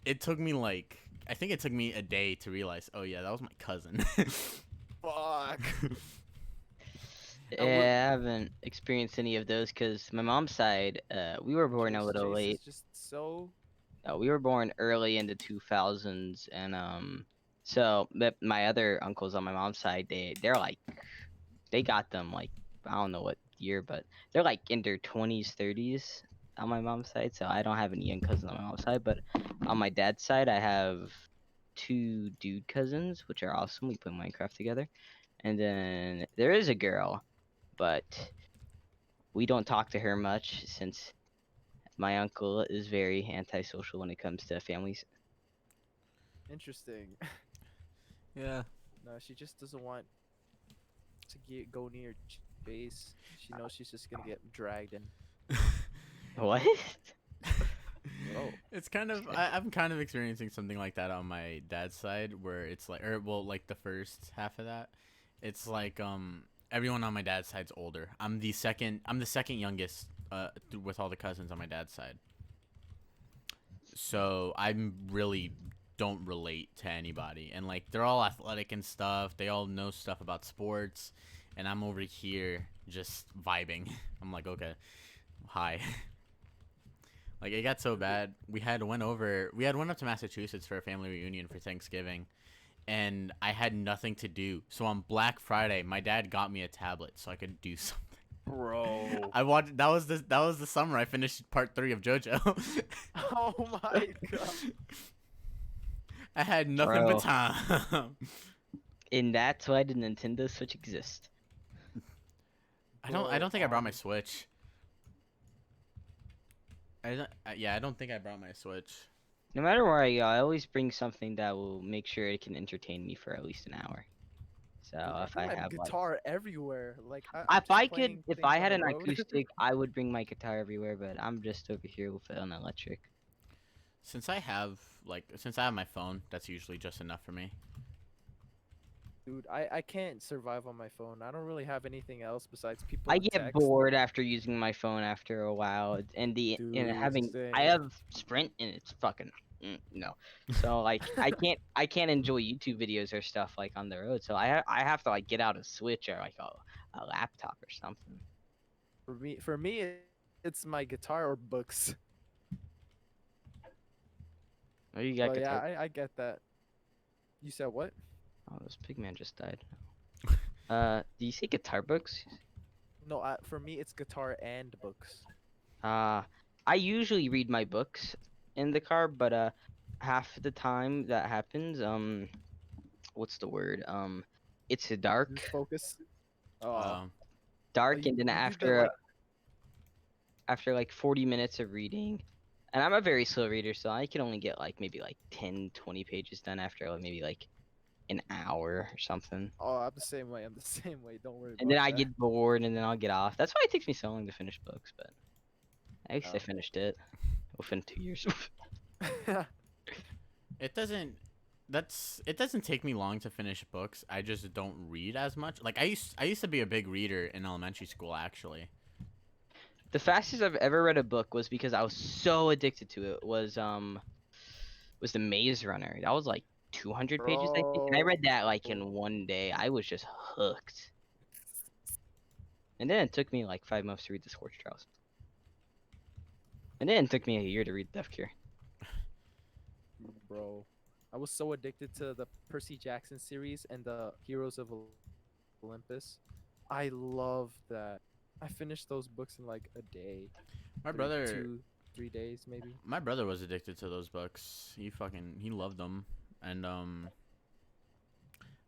it took me like, I think it took me a day to realize, oh yeah, that was my cousin. fuck. Yeah, I haven't experienced any of those because my mom's side, we were born a little Jace is late. just so We were born early in the 2000s, and so but my other uncles on my mom's side, they're like, they got them like, I don't know what year, but they're like in their 20s, 30s on my mom's side. So I don't have any young cousins on my mom's side, but on my dad's side, I have two dude cousins, which are awesome. We play Minecraft together, and then there is a girl, but we don't talk to her much since my uncle is very antisocial when it comes to families. interesting. Yeah. No, she just doesn't want to go near Jace. She knows she's just gonna get dragged in. What? Oh, It's kind of, I'm kind of experiencing something like that on my dad's side, where it's like, or well, like the first half of that, it's like everyone on my dad's side's older. I'm the second youngest with all the cousins on my dad's side. So I'm really don't relate to anybody, and like they're all athletic and stuff. They all know stuff about sports, and I'm over here just vibing. I'm like, okay, hi. Like it got so bad. We had went up to Massachusetts for a family reunion for Thanksgiving, and I had nothing to do. So on Black Friday, my dad got me a tablet so I could do something. bro. I watched. That was the summer I finished part 3 of JoJo. Oh my god. I had nothing Bro. but time. And that's why the Nintendo Switch exists. I don't think I brought my Switch. I don't think I brought my Switch. No matter where I go, I always bring something that will make sure it can entertain me for at least an hour. So Dude, I if bring I my have like, guitar everywhere. Like I'm if just I could, playing if things I on had the an road. acoustic, I would bring my guitar everywhere. But I'm just over here with an electric. Since I have my phone, that's usually just enough for me. Dude, I can't survive on my phone. I don't really have anything else besides people I to get text. bored after using my phone after a while, and Dude, having I same. have Sprint and it's fucking no. So like I can't enjoy YouTube videos or stuff like on the road. So I have to like get out a Switch or like a laptop or something. For me, it's my guitar or books. Oh, you got But yeah, guitar? I get that. You said what? Oh, this pig man just died. Do you say guitar books? No, for me it's guitar and books. Uh, I usually read my books in the car, but half the time that happens, what's the word? It's Lose dark, focus. Oh, Um, dark, you and then you do the like. after like 40 minutes of reading, and I'm a very slow reader, so I can only get like maybe like 10, 20 pages done after like maybe like an hour or something. Oh, I'm the same way. I'm the same way. Don't worry And then about I that. get bored, and then I'll get off. That's why it takes me so long to finish books, but at least I Oh. finished it within 2 years. it doesn't. It doesn't take me long to finish books. I just don't read as much. Like I used to be a big reader in elementary school actually. The fastest I've ever read a book was because I was so addicted to it. Was the Maze Runner. That was like 200 pages, I think. And I Bro. read that like in one day. I was just hooked. And then it took me like 5 months to read the Scorched Trials. And then it took me a year to read Death Cure. Bro. I was so addicted to the Percy Jackson series and the Heroes of Olympus. I love that. I finished those books in like a day. My brother, 2, 3 days maybe. my brother was addicted to those books. He loved them, and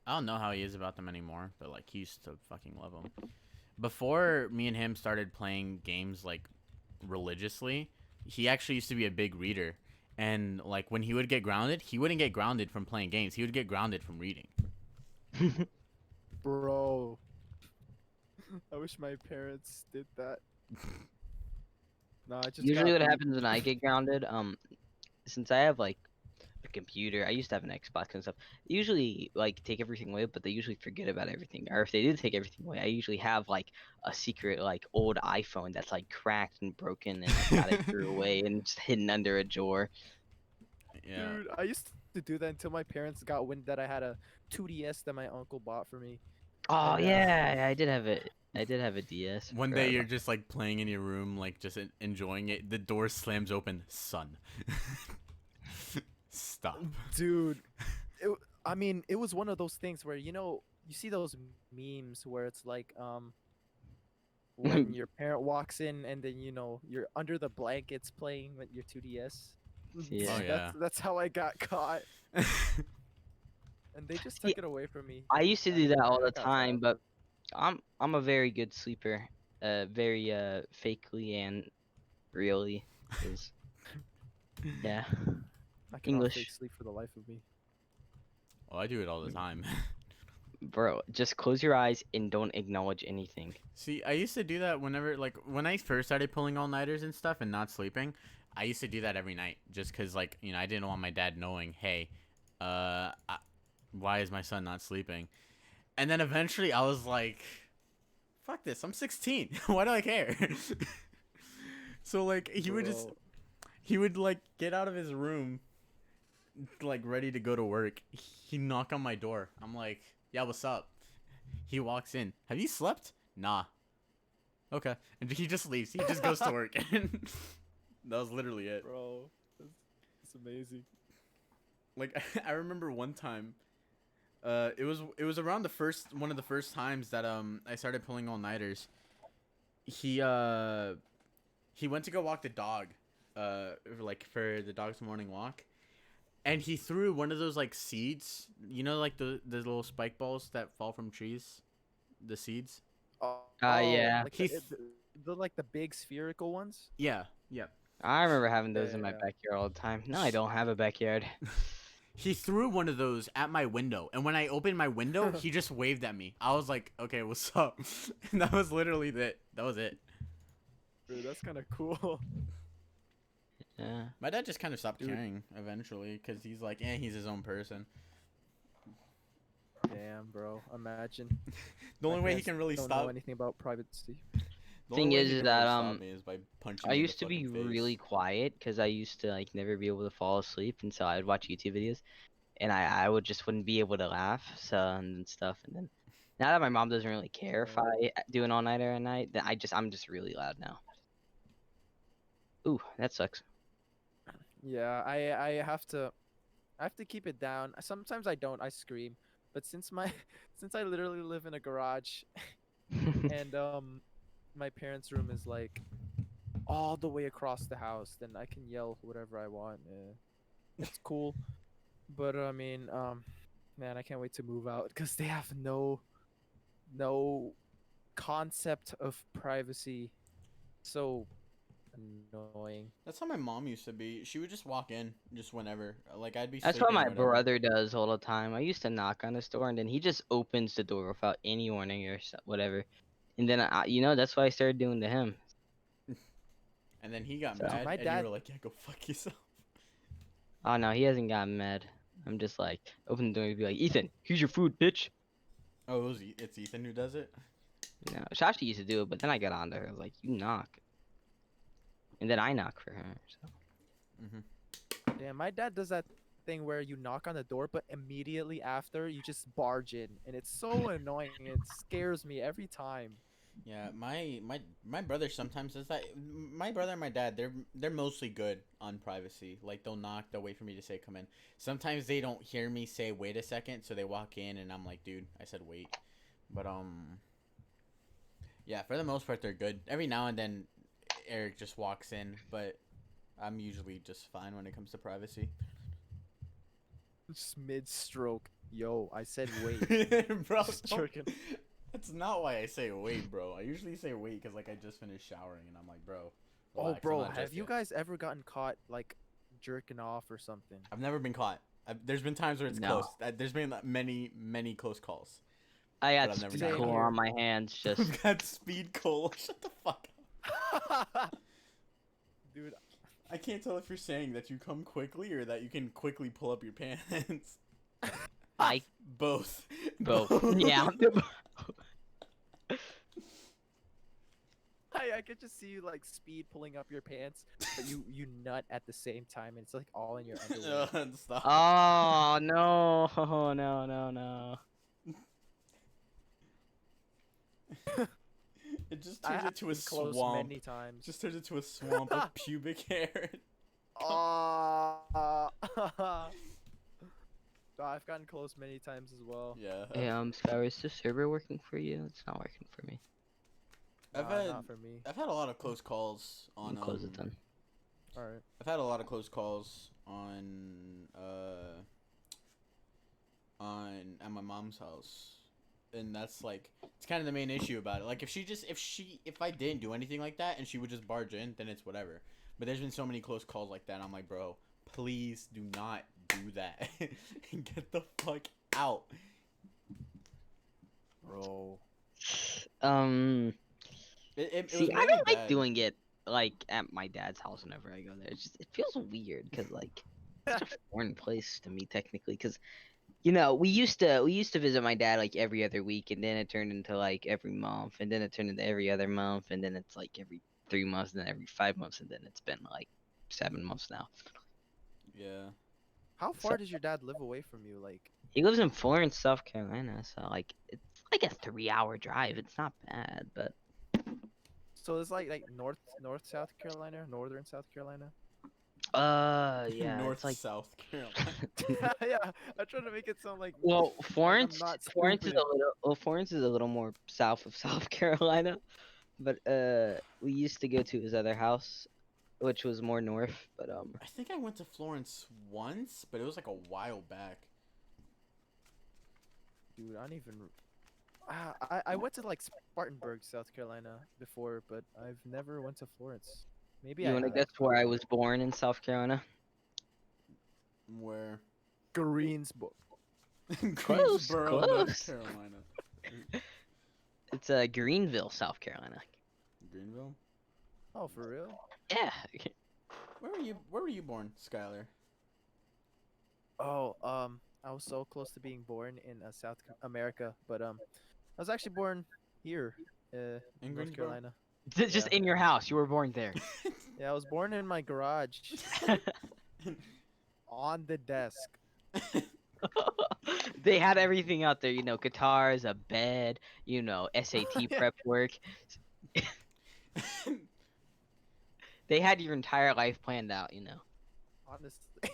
I don't know how he is about them anymore, but like he used to fucking love them. Before me and him started playing games like religiously, he actually used to be a big reader. And like when he would get grounded, he wouldn't get grounded from playing games. He would get grounded from reading. Bro. I wish my parents did that. No, I just Usually got what beat. happens when I get grounded, since I have like a computer, I used to have an Xbox and stuff. They usually like take everything away, but they usually forget about everything. Or if they do take everything away, I usually have like a secret like old iPhone that's like cracked and broken, and I've got it threw away and it's hidden under a drawer. Yeah. Dude, I used to do that until my parents got wind that I had a 2DS that my uncle bought for me. Oh And yeah, I did have it. I did have a DS. One day Forgot you're about. just like playing in your room, like just enjoying it. The door slams open. Son. Stop. dude, I mean, it was one of those things where you see those memes where it's like when your parent walks in and then you're under the blankets playing with your 2DS. Oh Yeah. yeah. That's how I got caught, and they just See, took it away from me. I used to do And that all I the got sad. time, but I'm a very good sleeper. Very fakely and really. 'Cause, yeah, I cannot fake English. sleep for the life of me. Well, I do it all the time. Bro, just close your eyes and don't acknowledge anything. See, I used to do that whenever, like, when I first started pulling all nighters and stuff and not sleeping. I used to do that every night, just cause, like, I didn't want my dad knowing, hey, why is my son not sleeping? And then eventually, I was like, fuck this, I'm 16. Why do I care? So like, Bro, he would like get out of his room, like ready to go to work. He knock on my door. I'm like, yeah, what's up? He walks in. Have you slept? Nah. Okay. And he just leaves. He just goes to work. And that was literally it. bro, that's amazing. Like I remember one time, it was around the first one of the first times that I started pulling all nighters. He he went to go walk the dog, like for the dog's morning walk, and he threw one of those like seeds, like the little spike balls that fall from trees, the seeds. Oh, Yeah. like He like the big spherical ones. Yeah, yeah. I remember having Yeah, those in yeah, my yeah. backyard all the time. No, I don't have a backyard. He threw one of those at my window, and when I opened my window, he just waved at me. I was like, "Okay, what's up?" And that was literally it. That was it. Dude, that's kind of cool. Yeah. My dad just kind of stopped Dude. caring eventually, because he's like, he's his own person. Damn, bro. Imagine The my only way he parents can really don't know stop, anything about privacy. the only Thing way is, he is can that really stop me is by punching I me in the used to fucking be really face. quiet because I used to like never be able to fall asleep, and so I'd watch YouTube videos, and I would just wouldn't be able to laugh, so and stuff, and then now that my mom doesn't really care if Oh. I do an all nighter at night, then I'm just really loud now. Ooh, that sucks. Yeah, I have to keep it down. Sometimes I don't. I scream. But since my since I literally live in a garage and my parents' room is like all the way across the house, then I can yell whatever I want. It's cool. But I mean, man, I can't wait to move out because they have no concept of privacy. So annoying. That's how my mom used to be. She would just walk in just whenever. Like I'd be That's what sleeping or my whatever. brother does all the time. I used to knock on his door, and then he just opens the door without any warning or whatever. And then that's what I started doing to him. And then he got So, Dude, mad my and you were dad. like, "Yeah, go fuck yourself." oh no, he hasn't gotten mad. I'm just like open the door and be like, Ethan, here's your food, bitch. Oh, it's Ethan who does it? No, Shashi used to do it, but then I got on to her. I was like, you knock, and then I knock for her. So. Mhm. Damn, my dad does that thing where you knock on the door, but immediately after you just barge in, and it's so annoying. It scares me every time. Yeah, my brother sometimes does that. My brother and my dad, they're mostly good on privacy. Like they'll knock, they'll wait for me to say come in. Sometimes they don't hear me say wait a second, so they walk in and I'm like, dude, I said wait. But yeah, for the most part they're good. Every now and then Eric just walks in, but I'm usually just fine when it comes to privacy. Just mid stroke. Yo, I said wait. Bro, Just don't, jerking. that's not why I say wait, bro. I usually say wait because like I just finished showering and I'm like, bro, Oh, relax. I'm bro, not have dressed you yet. guys ever gotten caught like jerking off or something? I've never been caught. There's been times where it's No, close. There's been many close calls, I but got I've never speed gotten Same cool caught. on here. my hands. Just I've got speed coal. Shut the fuck up. Dude, I can't tell if you're saying that you come quickly or that you can quickly pull up your pants. I Both. both. Both. Yeah. I could just see you like speed pulling up your pants, but you nut at the same time, and it's like all in your underwear. Stop. Oh no, no, no, no. It just I turns have into a been close swamp. many times. Just turns into a swamp of pubic hair. Ah. I've gotten close many times as well. Yeah. Hey, Skylar, is the server working for you? It's not working for me. I've Nah, had not for me. I've had a lot of close calls You on can close it then. All right. I've had a lot of close calls on at my mom's house. And that's like it's kind of the main issue about it. Like if I didn't do anything like that and she would just barge in, then it's whatever. But there's been so many close calls like that. And I'm like, bro, please do not do that. Get the fuck out, Bro. Um, it was see, I mainly don't like dad. doing it like at my dad's house whenever I go there. It feels weird because like it's such a foreign place to me technically. Because we used to visit my dad like every other week, and then it turned into like every month, and then it turned into every other month, and then it's like every 3 months, and then every 5 months, and then it's been like 7 months now. Yeah. How So far does your dad live away from you? Like, he lives in Florence, South Carolina, so like it's like a 3-hour drive. It's not bad, but so it's like north South Carolina, northern South Carolina. yeah, it's North like South Carolina. Yeah, I try to make it sound well, like Florence, I'm not Florence is stupid. a little, well, Florence is a little more south of South Carolina, but we used to go to his other house, which was more north, but I think I went to Florence once, but it was like a while back. Dude, I don't even. I went to like Spartanburg, South Carolina before, but I've never went to Florence. Maybe you I want to have. guess I where don't I know. was born in South Carolina? Where? Greensboro. Close, Greensboro, North close. Carolina. It's Greenville, South Carolina. Greenville? Oh, for real? Yeah. Where were you born, Skylar? Oh, I was so close to being born in America, but I was actually born here, In North Greensboro. Carolina. Just Yeah, in your house. You were born there. yeah, I was born in my garage on the desk. They had everything out there, you know, guitars, a bed, you know, SAT Yeah, prep work. They had your entire life planned out, you know. honestly,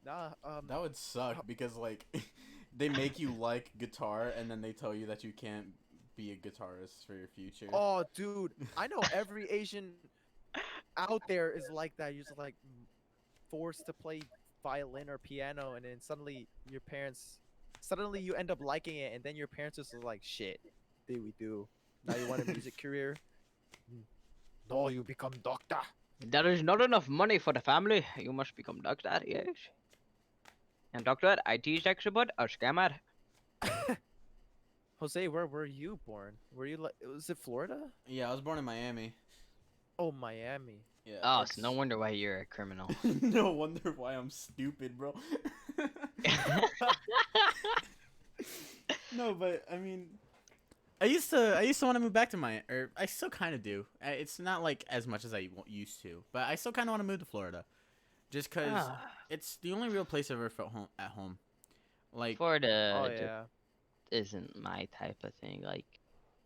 nah. That would suck because like they make you like guitar and then they tell you that you can't be a guitarist for your future. Oh, dude, I know every Asian out there is like that. You're just like forced to play violin or piano, and then suddenly you end up liking it, and then your parents just like, shit, did we do? Now you want a music career? "Mm, No, you become doctor. There is not enough money for the family. You must become doctor, yes. And doctor, IT expert or scammer? Jose, where were you born? Were you like, was it Florida? Yeah, I was born in Miami. Oh, Miami. Yeah, Oh, so no it's wonder why you're a criminal. no wonder why I'm stupid, bro. No, but I mean, I used to want to move back to my, or I still kind of do. It's not like as much as I used to, but I still kind of want to move to Florida, just cause Ah, it's the only real place I've ever felt home at home. Like, Oh Florida just yeah. isn't my type of thing. Like,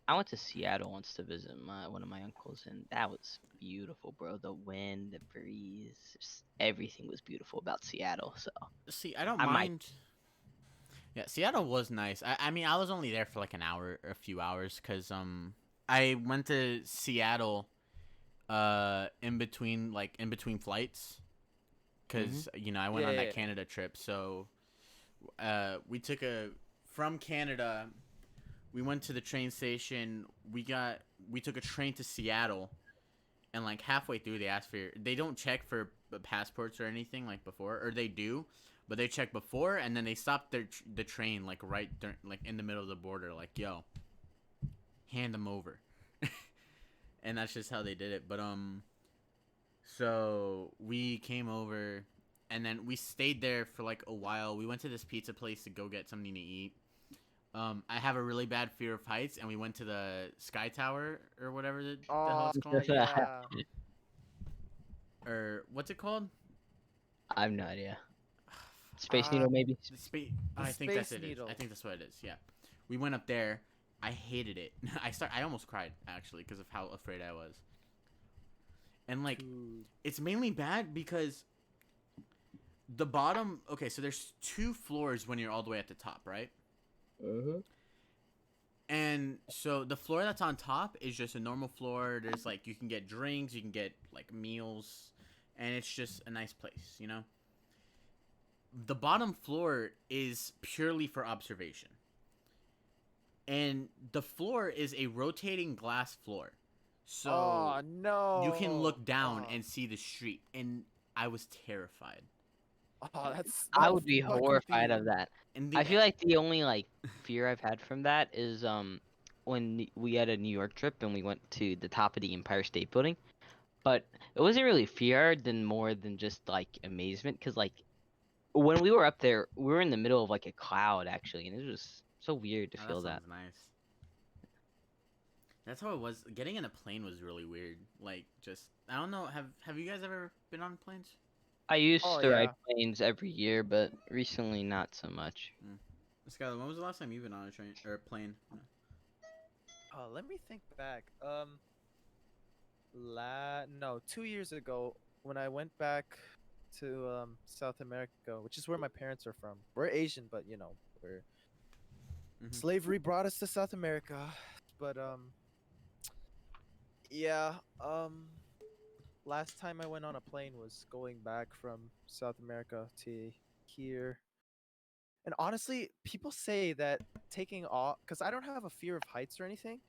I went to Seattle once to visit my one of my uncles, and that was beautiful, bro. The wind, the breeze, just everything was beautiful about Seattle. So see, I don't I might. mind. Yeah, Seattle was nice. I mean, I was only there for like an hour or a few hours, cause I went to Seattle, in between flights, Hmm. cause I went Yeah, on yeah, that yeah. Canada trip, so we took a from Canada. We went to the train station. We took a train to Seattle, and like halfway through, they don't check for passports or anything like before, or they do, but they check before, and then they stop the train like like in the middle of the border, like yo, hand them over, and that's just how they did it. But so we came over, and then we stayed there for like a while. We went to this pizza place to go get something to eat. I have a really bad fear of heights, and we went to the Sky Tower or whatever the hell Oh it's called, yeah. or what's it called? I have no idea. Space Uh, Needle, maybe. The space. the I think that's Space it. Is. I Needle. think that's what it is. Yeah, we went up there. I hated it. I almost cried actually because of how afraid I was. And like, Dude. it's mainly bad because the bottom. Okay, so there's two floors when you're all the way at the top, right? Mhm. And so the floor that's on top is just a normal floor. There's like you can get drinks, you can get like meals, and it's just a nice place. The bottom floor is purely for observation. And the floor is a rotating glass floor. So Oh you can no. look down Oh, and see the street, and I was terrified. oh, that's I that would be fuck with horrified you. of that. And I the feel like the only like fear I've had from that is when we had a New York trip and we went to the top of the Empire State Building. But it wasn't really fear than more than just like amazement, because like when we were up there, we were in the middle of like a cloud actually, and it was so weird to oh, that feel that. sounds nice. That's how it was. Getting in a plane was really weird. Like, just I don't know. Have you guys ever been on planes? I Oh used to ride yeah. planes every year, but recently not so much. Mm. Skylar, when was the last time you've been on a train or a plane? Let me think back. No, 2 years ago when I went back to South America, which is where my parents are from. We're Asian, but we're Mm-hmm. slavery brought us to South America. But yeah, last time I went on a plane was going back from South America to here. And honestly, people say that taking off, because I don't have a fear of heights or anything,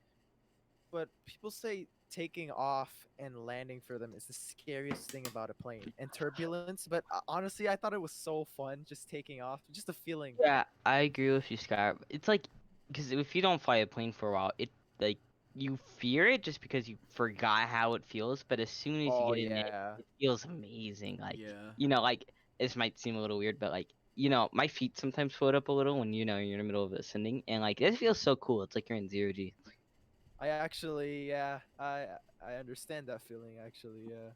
but people say taking off and landing for them is the scariest thing about a plane and turbulence. But honestly, I thought it was so fun just taking off, just the feeling. Yeah, I agree with you, Scott. It's like because if you don't fly a plane for a while, it like you fear it just because you forgot how it feels. But as soon as you Oh get in it, yeah. it feels amazing. Like Yeah. like this might seem a little weird, but like my feet sometimes float up a little when you're in the middle of ascending, and like it feels so cool. It's like you're in zero G. I actually, yeah, I understand that feeling actually. Yeah.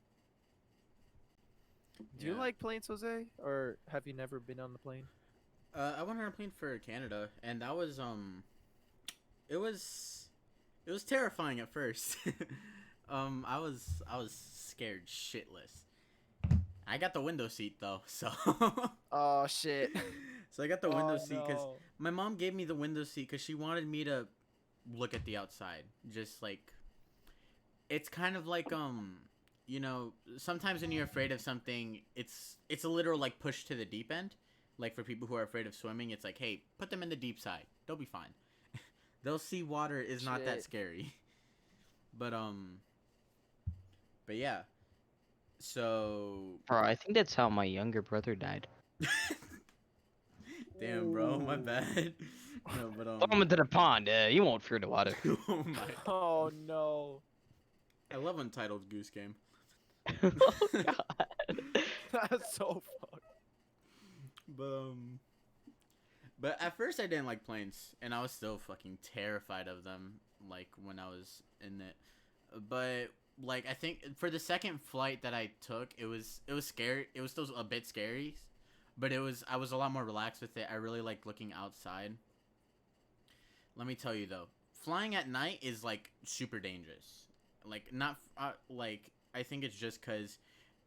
Do you Yeah. like planes, Jose, or have you never been on the plane? I went on a plane for Canada, and that was it was it was terrifying at first. I was scared shitless. I got the window seat though, so Oh shit. so I got the window Oh seat because no. my mom gave me the window seat because she wanted me to look at the outside, just like it's kind of like sometimes when you're afraid of something, it's a literal like push to the deep end. Like for people who are afraid of swimming, it's like, hey, put them in the deep side, they'll be fine. They'll see water is not that Shit. scary. But but yeah, so Bro, I think that's how my younger brother died. damn, bro, my Ooh. bad. No, but Throw him into the pond. You won't fear the water. oh my, Oh no. I love Untitled Goose Game. Oh God. That's so fucked. but But at first I didn't like planes, and I was still fucking terrified of them. Like when I was in it, but like I think for the second flight that I took, it was scary. It was still a bit scary, but I was a lot more relaxed with it. I really liked looking outside. Let me tell you though, flying at night is like super dangerous. Like not like I think it's just because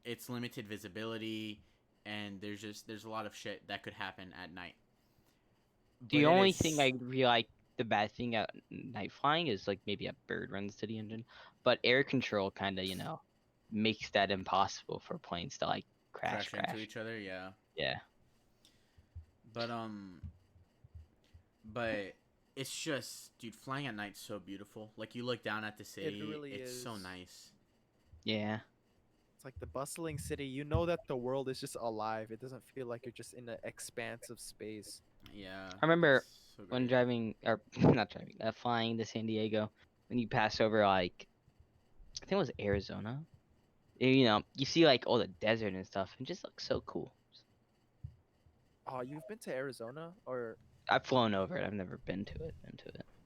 it's limited visibility, and there's a lot of shit that could happen at night. The But it only thing is I feel like the bad thing at night flying is like maybe a bird runs to the engine, but air control kind of makes that impossible for planes to like crash crash into crash. each other, yeah. Yeah. But but it's just, dude, flying at night's so beautiful. Like you look down at the It city, really it's so is. nice. Yeah. It's like the bustling city. You know that the world is just alive. It doesn't feel like you're just in an expanse of space. Yeah, I remember it's so when great. driving or not driving, flying to San Diego when you pass over like I think it was Arizona. You see like all the desert and stuff and it just looks so cool. Oh, you've been to Arizona or I've flown over it. I've never been to it.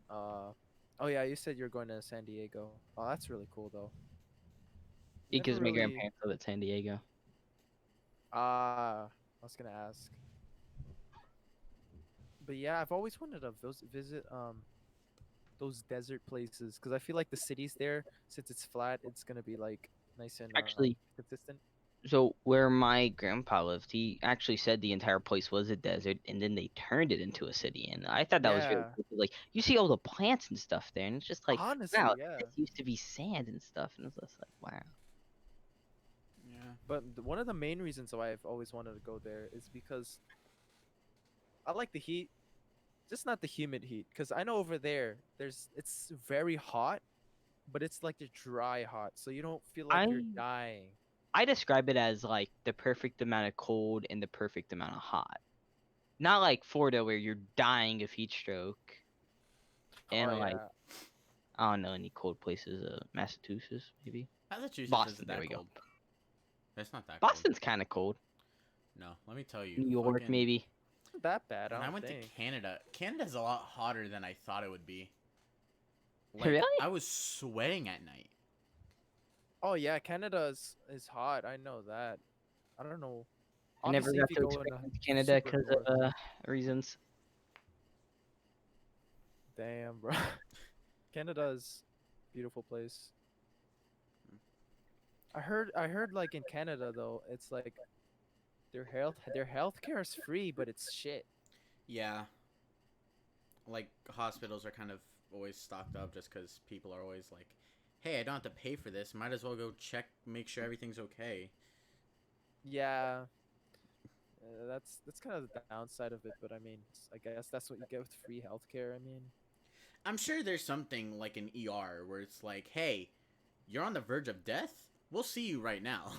uh oh yeah, you said you're going to San Diego. Oh, that's really cool though. Never Because my really grandparents live at San Diego. I was gonna ask. But yeah, I've always wanted to visit those desert places because I feel like the cities there, since it's flat, it's gonna be like nice and Actually, consistent. so where my grandpa lived, he actually said the entire place was a desert, and then they turned it into a city. And I thought that was really Yeah, cool. Like you see all the plants and stuff there, and it's just like, honestly, wow, yeah. this used to be sand and stuff, and it's just like, wow. Yeah. But one of the main reasons why I've always wanted to go there is because I like the heat, just not the humid heat. Because I know over there, it's very hot, but it's like a dry hot, so you don't feel like you're I dying. I describe it as like the perfect amount of cold and the perfect amount of hot. Not like Florida where you're dying of heat stroke, Oh and like yeah, I don't know any cold places. Massachusetts maybe. Massachusetts Boston. isn't There that we go. cold. It's not that cold. Boston's kind of cold. No, let me tell you, New York fucking. maybe. not that bad. I When I don't went to think. Canada, Canada's a lot hotter than I thought it would be. Like Really? I was sweating at night. Oh yeah, Canada is hot. I know that. I don't know. I never Obviously, got if you to go in the experience Canada super because north, of reasons. damn, bro. Canada's beautiful place. I heard like in Canada though, it's like their healthcare is free, but it's shit. Yeah, like hospitals are kind of always stocked up just because people are always like, hey, I don't have to pay for this. Might as well go check, make sure everything's okay. Yeah, that's kind of the downside of it, but I mean, I guess that's what you get with free healthcare. I mean, I'm sure there's something like an ER where it's like, hey, you're on the verge of death? We'll see you right now.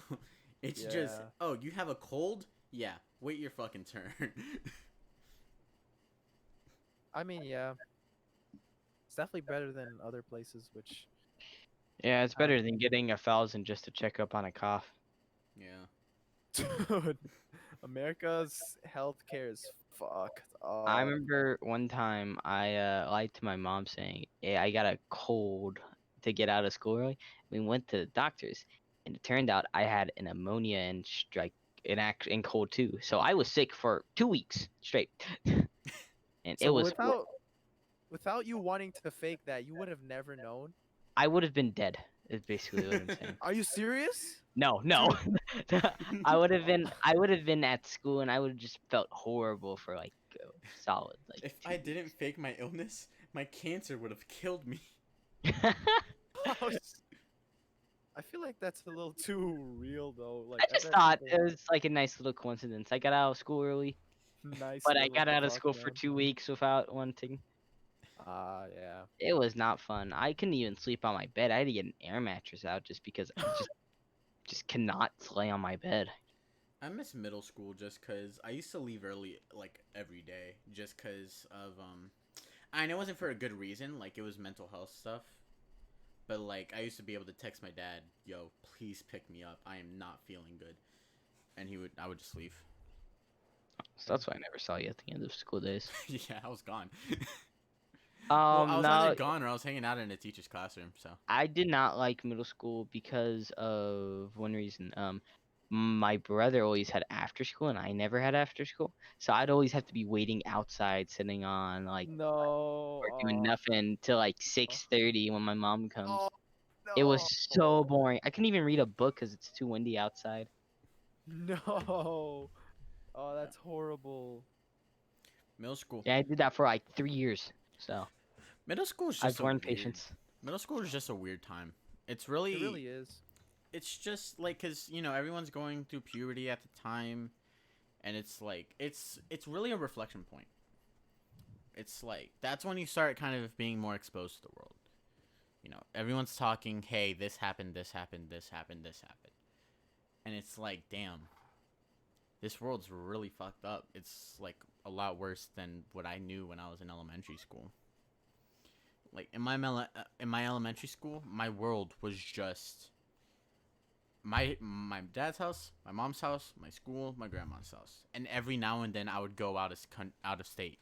It's just, yeah. oh, you have a cold? Yeah, wait your fucking turn. I mean, yeah, it's definitely better than other places which Yeah, it's have. better than getting 1,000 just to check up on a cough. Yeah. Dude, America's healthcare is fucked I up. remember one time I lied to my mom saying, "Hey, I got a cold to get out of school early." We went to the doctors, and it turned out I had an ammonia and strike and cold too. So I was sick for 2 weeks straight, and it So was without you wanting to fake that, you would have never known. I would have been dead. Is basically what I'm saying. Are you serious? No, no. Dude, I would have been at school and I would have just felt horrible for like a solid like If I two didn't weeks. fake my illness, my cancer would have killed me. I feel like that's a little too real though. Like I I just bet thought people it was like a nice little coincidence. I got out of school early, nice but I little got out of fuck, school for man. 2 weeks without wanting. Ah, yeah. It was not fun. I couldn't even sleep on my bed. I had to get an air mattress out just because I just cannot lay on my bed. I miss middle school just cause I used to leave early like every day just cause of I know it wasn't for a good reason, like it was mental health stuff. But like I used to be able to text my dad, "Yo, please pick me up. I am not feeling good." And I would just leave. So that's why I never saw you at the end of school days. Yeah, I was gone. Well, I was either No, gone or I was hanging out in a teacher's classroom, so. I did not like middle school because of one reason. My brother always had after school, and I never had after school, so I'd always have to be waiting outside, sitting on like No. or doing nothing till like 6:30 when my mom Oh comes. It was no. so boring. I couldn't even read a book because it's too windy outside. No. Oh, Yeah. that's horrible. Middle school. Yeah, I did that for like 3 years, so Middle school is just I've a learned weird. patience. Middle school is just a weird time. It's It really. really is. It's just like cause everyone's going through puberty at the time, and it's like it's really a reflection point. It's like that's when you start kind of being more exposed to the world. Everyone's talking, "Hey, this happened, this happened, this happened, this happened," and it's like, damn, this world's really fucked up. It's like a lot worse than what I knew when I was in elementary school. Like in my elementary school, my world was just my dad's house, my mom's house, my school, my grandma's house, and every now and then I would go out of state,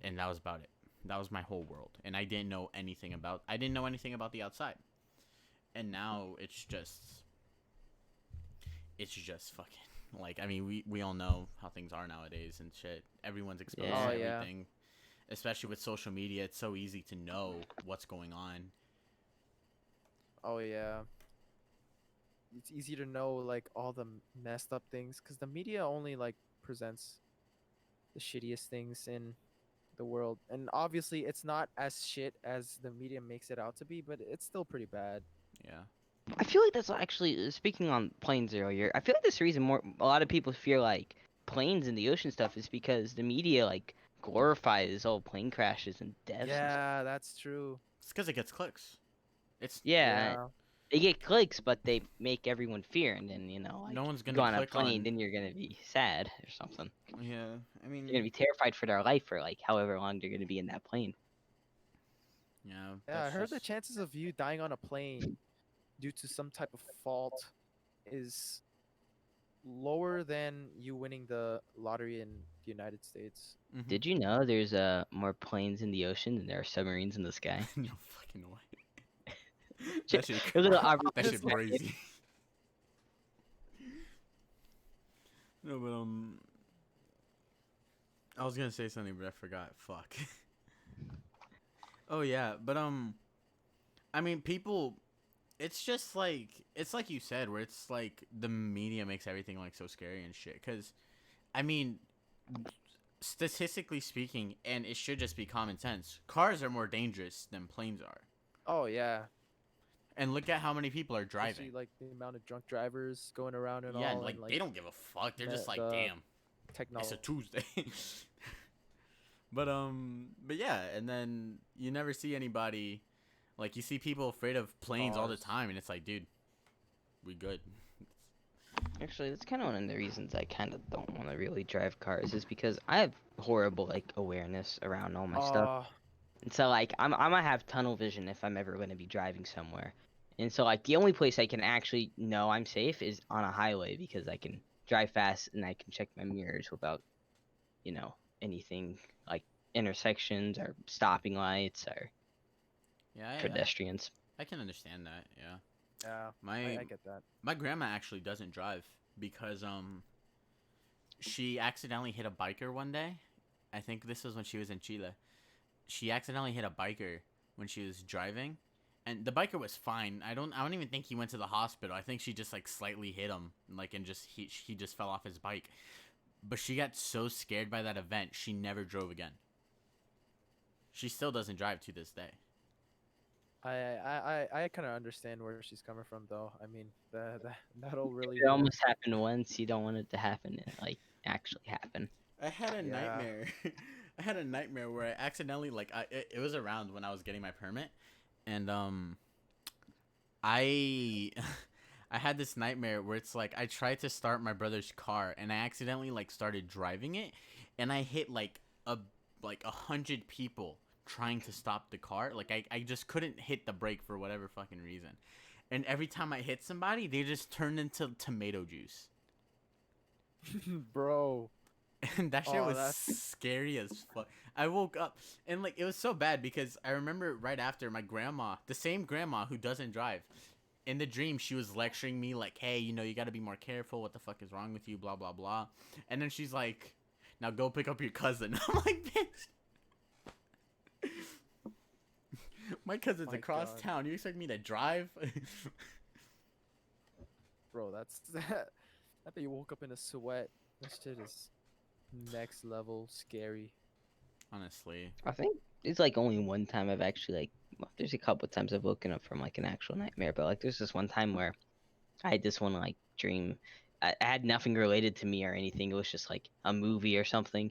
and that was about it. That was my whole world, and I didn't know anything about the outside. And now it's just fucking like I mean we all know how things are nowadays and shit. Everyone's exposed Yeah. Oh to yeah. everything, especially with social media. It's so easy to know what's going on. Oh yeah. It's easy to know like all the messed up things because the media only like presents the shittiest things in the world, and obviously it's not as shit as the media makes it out to be, but it's still pretty bad. Yeah. I feel like that's actually speaking on planes earlier. I feel like that's the reason a lot of people fear like planes and the ocean stuff is because the media like glorifies all plane crashes and deaths and stuff. Yeah, that's true. It's because it gets clicks. It's Yeah, Yeah. they get clicks, but they make everyone fear, and then no like one's you gonna go on a click plane, on. then you're gonna be sad or something. Yeah, I You're gonna mean, be terrified for their life for like however long they're gonna be in that plane. yeah, Yeah, I that's heard the just chances of you dying on a plane due to some type of fault is lower than you winning the lottery in the United States. mhm. Did you know there's more planes in the ocean than there are submarines in the sky? No fucking way. That Shit, shit. a little That shit opportunity. crazy. No, but I was gonna say something, but I forgot. Fuck. Oh yeah, but I mean, people. It's like you said, where it's like the media makes everything like so scary and shit. Cause, I mean, statistically speaking, and it should just be common sense. Cars are more dangerous than planes are. Oh yeah, And look at how many people are especially driving. like the amount of drunk drivers going around and Yeah, and all, like and they like don't give a fuck. They're just like, the damn, it's a technology. Tuesday. But yeah, and then you never see anybody like you see people afraid of planes all the Cars. time, and it's like, dude, we good. Actually, that's kind of one of the reasons I kind of don't want to really drive cars is because I have horrible like awareness around all my stuff. Uh, And so like I'm gonna have tunnel vision if I'm ever gonna be driving somewhere. And so like the only place I can actually know I'm safe is on a highway because I can drive fast and I can check my mirrors without, you know, anything like intersections or stopping lights or Yeah, pedestrians. I can understand that. Yeah. Yeah, My I get that. my grandma actually doesn't drive because she accidentally hit a biker one day. I think this was when she was in Chile. She accidentally hit a biker when she was driving, and the biker was fine. I don't even think he went to the hospital. I think she just like slightly hit him, like, and just he just fell off his bike. But she got so scared by that event, she never drove again. She still doesn't drive to this day. I kind of understand where she's coming from, though. I mean, that'll really It hit her. almost happened once. You don't want it to happen, like actually happen. I had a Yeah. nightmare. I had a nightmare where I accidentally it was around when I was getting my permit, and I I had this nightmare where it's like I tried to start my brother's car and I accidentally like started driving it, and I hit like 100 people trying to stop the car. Like I just couldn't hit the brake for whatever fucking reason, and every time I hit somebody, they just turned into tomato juice. Bro. And that shit Oh, was that's scary as fuck. I woke up and like it was so bad because I remember right after my grandma, the same grandma who doesn't drive, in the dream she was lecturing me like, "Hey, you know, you got to be more careful. What the fuck is wrong with you? Blah blah blah." And then she's like, "Now go pick up your cousin." I'm like, "Bitch, my cousin's my across God, town. You expect me to drive?" bro. That's that. I bet you woke up in a sweat. That shit is next level scary. Honestly, I think it's like only one time I've actually like. Well, there's a couple times I've woken up from like an actual nightmare, but like there's this one time where I had this one like dream. I had nothing related to me or anything. It was just like a movie or something,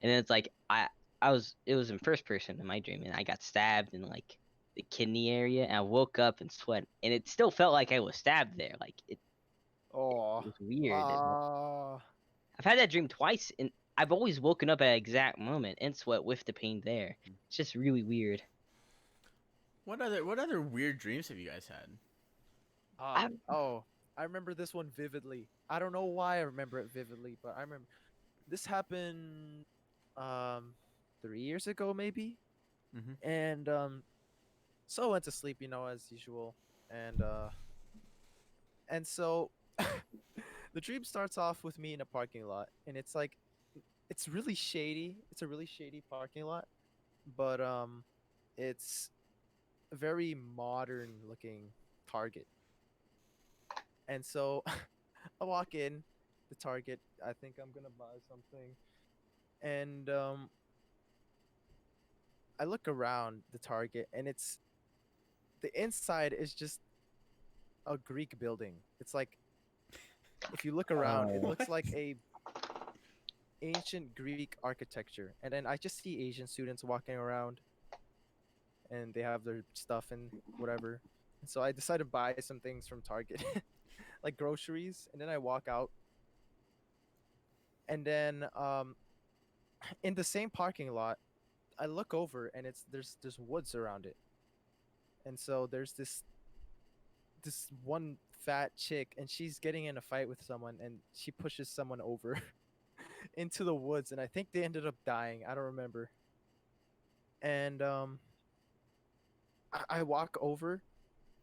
and then it's like I was it was in first person in my dream, and I got stabbed in like the kidney area, and I woke up and sweat, and it still felt like I was stabbed there. Like it Oh, was weird. ah, I've had that dream twice, and I've always woken up at an exact moment and sweat with the pain there. It's just really weird. what other weird dreams have you guys had? ah. I Oh, I remember this one vividly. I don't know why I remember it vividly, but I remember this happened um 3 years ago maybe. Mm-hmm. And so I went to sleep, as usual. And so the dream starts off with me in a parking lot, and it's like it's really shady. It's a really shady parking lot, but it's a very modern looking Target. And so I walk in the Target. I think I'm gonna buy something, and I look around the Target, and the inside is just a Greek building. It's like if you look around, it Oh. looks like What? a ancient Greek architecture. And then I just see Asian students walking around, and they have their stuff and whatever. And so I decided to buy some things from Target, like groceries, and then I walk out. And then in the same parking lot, I look over, and there's woods around it. And so there's this one fat chick, and she's getting in a fight with someone, and she pushes someone over into the woods, and I think they ended up dying. I don't remember. And I walk over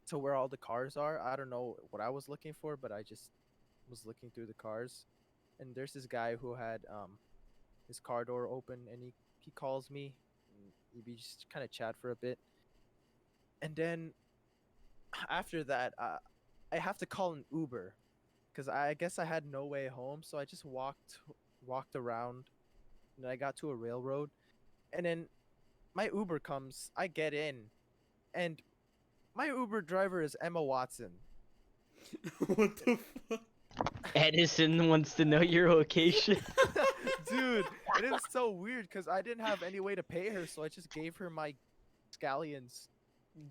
to where all the cars are. I don't know what I was looking for, but I just was looking through the cars, and there's this guy who had his car door open, and he calls me. And we just kind of chat for a bit, and then after that, I have to call an Uber because I guess I had no way home, so I just walked around, and I got to a railroad, and then my Uber comes. I get in, and my Uber driver is Emma Watson. What the fuck? Edison wants to know your location. Dude, it is so weird because I didn't have any way to pay her, so I just gave her my scallions, my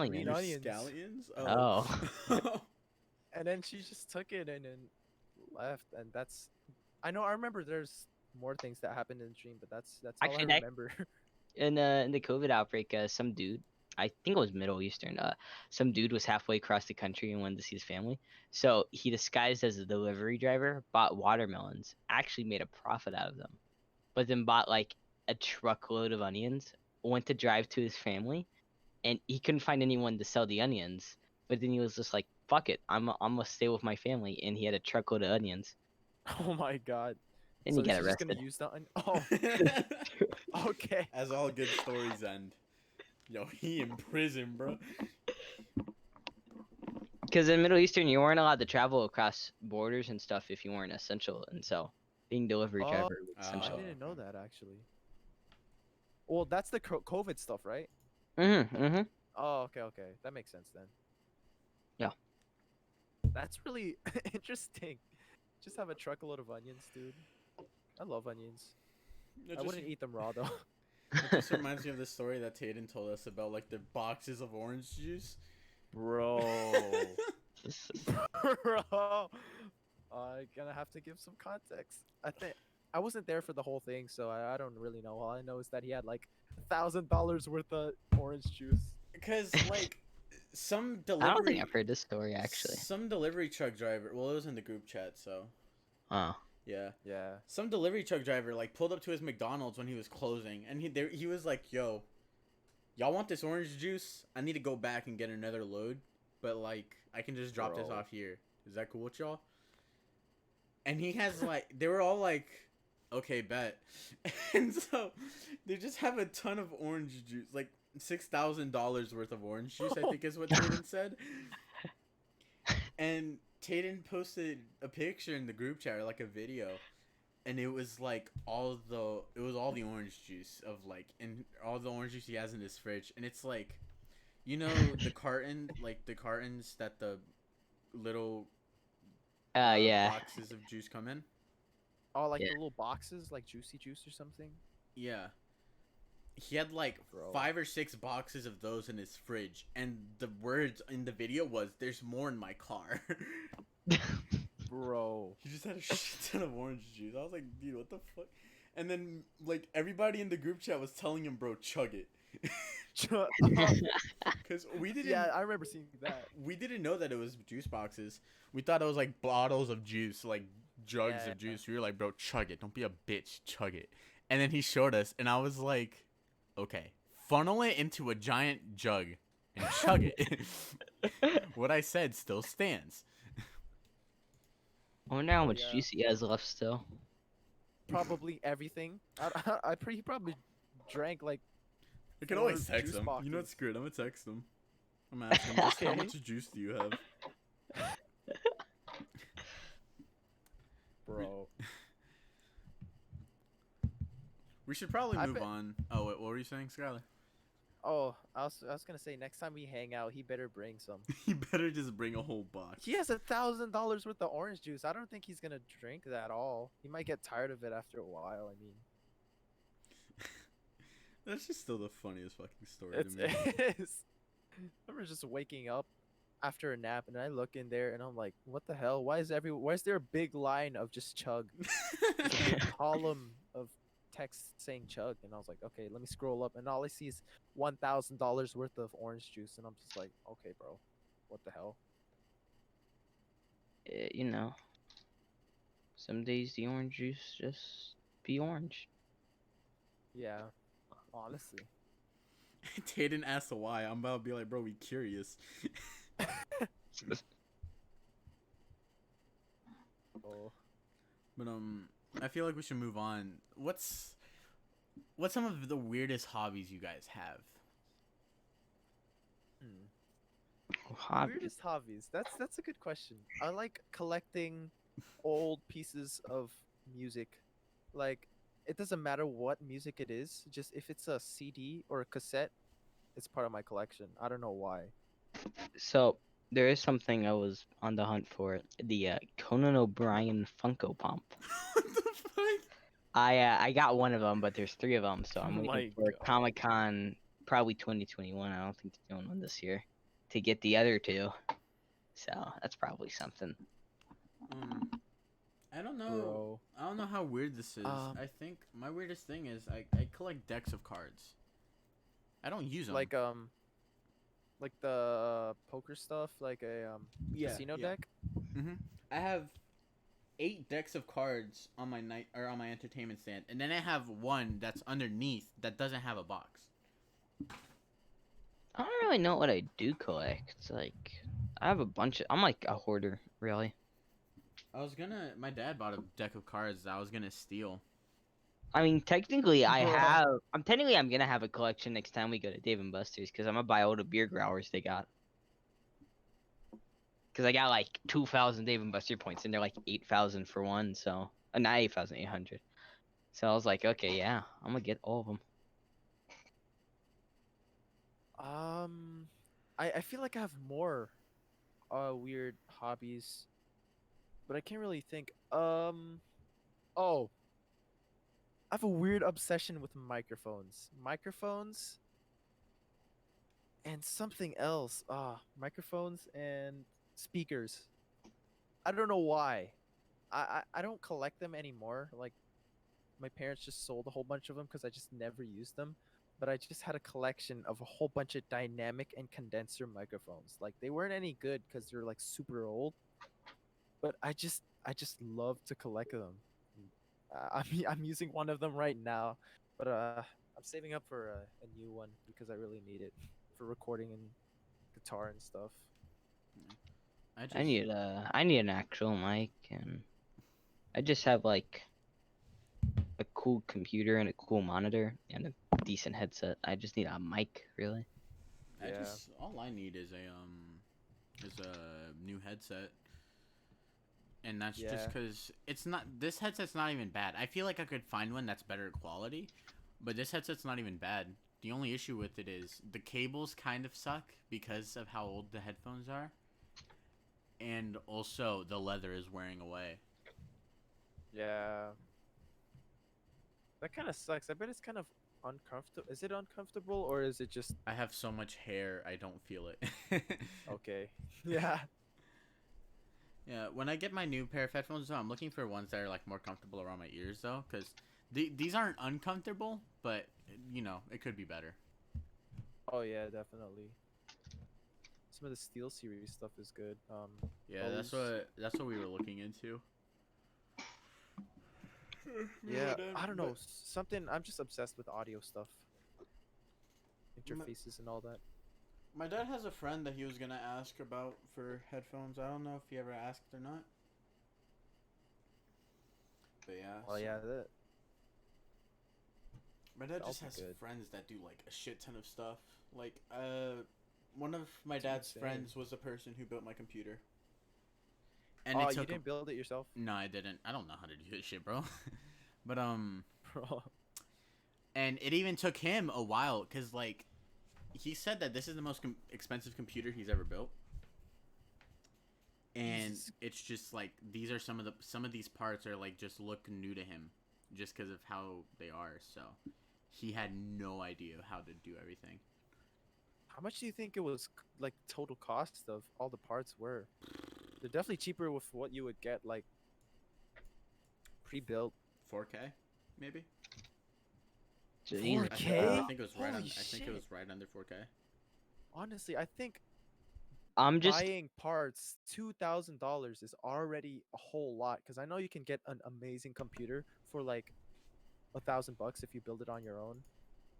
green Scallions. Your onions, scallions? Oh. Oh. and then she just took it and then left. And that's, I know, I remember there's more things that happened in the dream, but that's all I Actually, that remember. in the COVID outbreak, some dude I think it was Middle Eastern. Some dude was halfway across the country and wanted to see his family, so he disguised as a delivery driver, bought watermelons, actually made a profit out of them, but then bought like a truckload of onions, went to drive to his family, and he couldn't find anyone to sell the onions. But then he was just like, "Fuck it, I'm gonna stay with my family," and he had a truckload of onions. Oh my god. Then he So is got he just gonna arrested. use that? Oh, okay. As all good stories end. Yo, he in prison, bro. Because in Middle Eastern, you weren't allowed to travel across borders and stuff if you weren't essential, and so being delivery Oh, driver was I essential. didn't know okay. that actually. Well, that's the COVID stuff, right? Mm-hmm. Oh, okay, okay. That makes sense then. Yeah. That's really interesting. Just have a truckload of onions, dude. I love onions. It I just, wouldn't eat them raw though. it just reminds me of the story that Tayden told us about, like, the boxes of orange juice. Bro. Bro. I'm gonna have to give some context. I think I wasn't there for the whole thing, so I don't really know. All I know is that he had like $1,000 worth of orange juice. Because, like, some I don't think delivery... I've heard this story actually. Some delivery truck driver... Well, it was in the group chat, so... Oh. Yeah. Yeah. Some delivery truck driver, like, pulled up to his McDonald's when he was closing, and he was like, yo, y'all want this orange juice? I need to go back and get another load, but, like, I can just drop this Bro. off here. Is that cool with y'all? And he has, like, they were all like, okay, bet. And so they just have a ton of orange juice, like $6,000 worth of orange juice, I think is what Tayden said. And Tayden posted a picture in the group chat, or like a video, and it was like all the orange juice of, like, and all the orange juice he has in his fridge, and it's like, you know, the carton, like the cartons that the little Yeah. boxes of juice come in. Oh, like Yeah. the little boxes, like juicy juice or something. Yeah, he had like Bro. 5 or 6 boxes of those in his fridge, and the words in the video was, "There's more in my car." Bro. He just had a shit ton of orange juice. I was like, dude, what the fuck? And then, like, everybody in the group chat was telling him, bro, chug it. Because we didn't... Yeah, I remember seeing that. We didn't know that it was juice boxes. We thought it was, like, bottles of juice, like, jugs Yeah. of juice. We were like, bro, chug it. Don't be a bitch. Chug it. And then he showed us, and I was like, okay, funnel it into a giant jug and chug it. What I said still stands. I wonder how Oh, much yeah. juice he has left still. Probably everything. He probably drank like I can 4 always text juice him. You know boxes. what's good? I'm gonna text him. I'm gonna ask him, just how Okay. much juice do you have? Bro. We should probably I move bet. on. Oh, wait, what were you saying, Skylar? Oh, I was gonna say next time we hang out, he better bring some. You better just bring a whole box. He has $1,000 worth of orange juice. I don't think he's gonna drink that all. He might get tired of it after a while. I mean, That's just still the funniest fucking story it's to me. it is. I remember just waking up after a nap and I look in there and I'm like, what the hell? Why is there a big line of just chug? Just a big column of text saying chug, and I was like, okay, let me scroll up, and all I see is $1,000 worth of orange juice, and I'm just like, okay, bro, what the hell? You know, some days the orange juice just be orange. Yeah, honestly. Tayden asked why. I'm about to be like, bro, we curious. Oh, But I feel like we should move on. What's some of the weirdest hobbies you guys have? Hobby. weirdest hobbies. That's a good question. I like collecting old pieces of music. Like, it doesn't matter what music it is. Just if it's a CD or a cassette, it's part of my collection. I don't know why. So there is something I was on the hunt for. The Conan O'Brien Funko Pop. What the fuck? I got one of them, but there's 3 of them, so I'm Oh waiting my for God. Comic Con, probably 2021. I don't think they're doing one this year, to get the other 2. So that's probably something. I don't know. Bro. I don't know how weird this is. I think my weirdest thing is I collect decks of cards. I don't use them. Like Like the poker stuff, like a Yeah, casino yeah. deck. I have 8 decks of cards on my night or on my entertainment stand, and then I have one that's underneath that doesn't have a box. I don't really know what I do collect. It's like I have a bunch of. I'm like a hoarder, really. I was gonna. My dad bought a deck of cards that I was gonna steal. I mean, technically, I Bruh. have. I'm gonna have a collection next time we go to Dave and Buster's because I'm gonna buy all the beer growlers they got. Because I got like 2,000 Dave and Buster points, and they're like 8,000 for one. So, not 8,800. So I was like, okay, yeah, I'm gonna get all of them. Um, I feel like I have more weird hobbies, but I can't really think. Oh, I have a weird obsession with microphones. Microphones and something else. Microphones and speakers. I don't know why. I don't collect them anymore. Like my parents just sold a whole bunch of them because I just never used them. But I just had a collection of a whole bunch of dynamic and condenser microphones. Like they weren't any good because they're like super old, but I just love to collect them. I'm using one of them right now, but I'm saving up for a new one because I really need it for recording and guitar and stuff. I just I need an actual mic, and I just have like a cool computer and a cool monitor and a decent headset. I just need a mic, really. Yeah, all I need is a new headset, and that's just yeah. because it's not this headset's not even bad. I feel like I could find one that's better quality, but this headset's not even bad. The only issue with it is the cables kind of suck because of how old the headphones are, and also the leather is wearing away. Yeah, that kind of sucks. I bet it's kind of uncomfortable. Is it uncomfortable or is it just I have so much hair, I don't feel it. okay? Yeah. Yeah, when I get my new pair of headphones, though, I'm looking for ones that are like more comfortable around my ears, though, because these aren't uncomfortable, but it could be better. Oh yeah, definitely. Some of the Steel Series stuff is good. Yeah, Bose. that's what we were looking into. Yeah, I don't know. But Something I'm just obsessed with audio stuff, my, interfaces and all that. my dad has a friend that he was gonna ask about for headphones. I don't know if he ever asked or not. But yeah, Oh so yeah, that my dad that'll just be has good. friends that do like a shit ton of stuff. Like one of my It's dad's insane. friends was the person who built my computer, and Oh, it you took him. didn't build it yourself, No, I didn't. I don't know how to do this shit, bro. But bro. and it even took him a while because like he said that this is the most expensive computer he's ever built, and Jesus. it's just like these are some of these parts are like just look new to him, just because of how they are. So he had no idea how to do everything. How much do you think it was like total cost of all the parts were? They're definitely cheaper with what you would get like pre-built. 4K, maybe. Jesus. I 4K? think it was right Holy on. I think it shit. was right under 4K. Honestly, I think I'm just buying parts $2,000 is already a whole lot because I know you can get an amazing computer for like $1,000 if you build it on your own.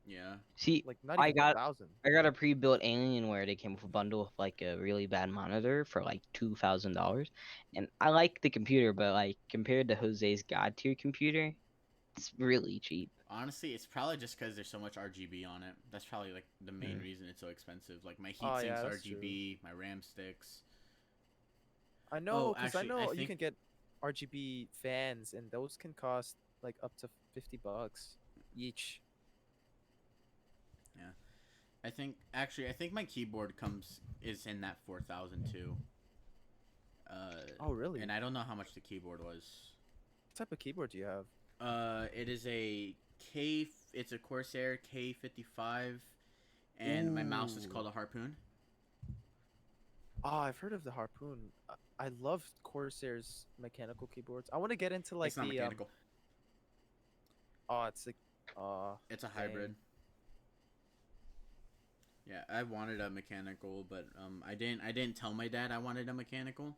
Yeah. see. Like not I even a got thousand. I got a pre-built Alienware. They came with a bundle with like a really bad monitor for like $2,000, and I like the computer, but like compared to Jose's God tier computer, it's really cheap. Honestly, it's probably just because there's so much RGB on it. That's probably like the main Mm. reason it's so expensive. Like my heat Oh yeah, sinks that's true. RGB, my RAM sticks. I Oh, know because I actually, I know you think can get RGB fans and those can cost like up to $50 each. yeah. I think my keyboard comes is in that 4,000 too. Oh really? And I don't know how much the keyboard was. What type of keyboard do you have? It is a K. It's a Corsair K55, and my mouse is Ooh. called a Harpoon. Oh, I've heard of the Harpoon. I love Corsair's mechanical keyboards. I want to get into like It's not the mechanical. oh, it's like It's a dang. hybrid. Yeah, I wanted a mechanical, but I didn't tell my dad I wanted a mechanical,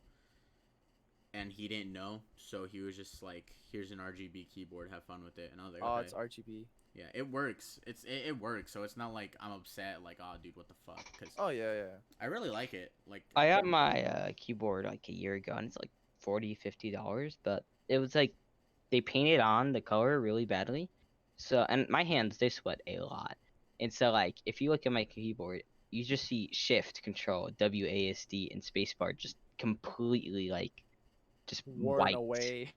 and he didn't know, so he was just like, "Here's an RGB keyboard, have fun with it." And I was like, Oh, "Okay." it's RGB. Yeah, it works. It works, so it's not like I'm upset like, "Oh, dude, what the fuck?" Cuz Oh yeah, yeah. I really like it. Like, I got my keyboard like a year ago, and it's like $40-$50, but it was like they painted on the color really badly. So, and my hands, they sweat a lot. And so, like, if you look at my keyboard, you just see Shift, Control, WASD, and Spacebar just completely like just Worn wiped. away,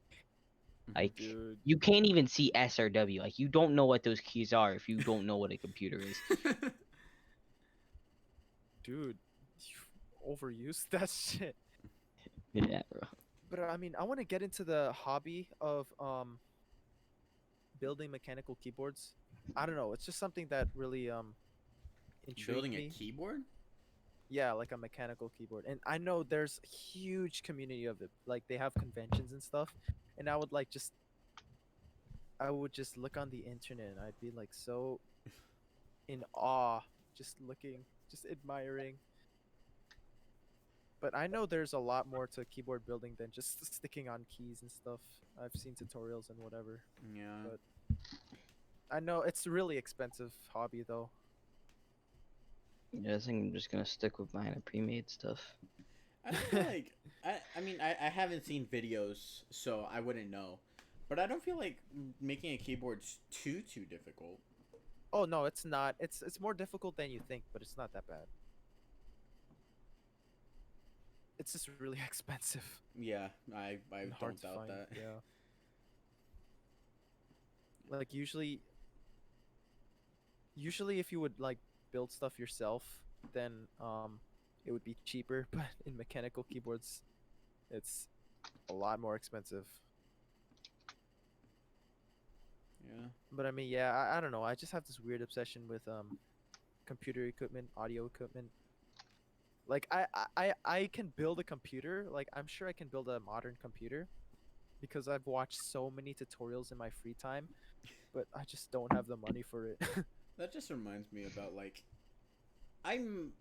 Like, dude. you can't even see S or W. Like, you don't know what those keys are if you don't know what a computer is. Dude, you overused that shit. Yeah, bro. But I mean, I want to get into the hobby of building mechanical keyboards. I don't know. It's just something that really intrigued Building a me. keyboard? Yeah, like a mechanical keyboard. And I know there's huge community of it. Like they have conventions and stuff. And I would just look on the internet and I'd be like so in awe, just looking, just admiring. But I know there's a lot more to keyboard building than just sticking on keys and stuff. I've seen tutorials and whatever. Yeah. But I know it's a really expensive hobby though. Yeah, I think I'm just gonna stick with buying a pre-made stuff. I don't feel like I haven't seen videos, so I wouldn't know. But I don't feel like making a keyboard's too difficult. Oh no, it's not. It's more difficult than you think, but it's not that bad. It's just really expensive Yeah, I and hard don't to doubt find. that. Yeah. Like usually if you would like build stuff yourself, then it would be cheaper, but in mechanical keyboards it's a lot more expensive. Yeah. But I mean, yeah, I don't know. I just have this weird obsession with computer equipment, audio equipment. Like I can build a computer. Like I'm sure I can build a modern computer because I've watched so many tutorials in my free time, but I just don't have the money for it. That just reminds me about like I'm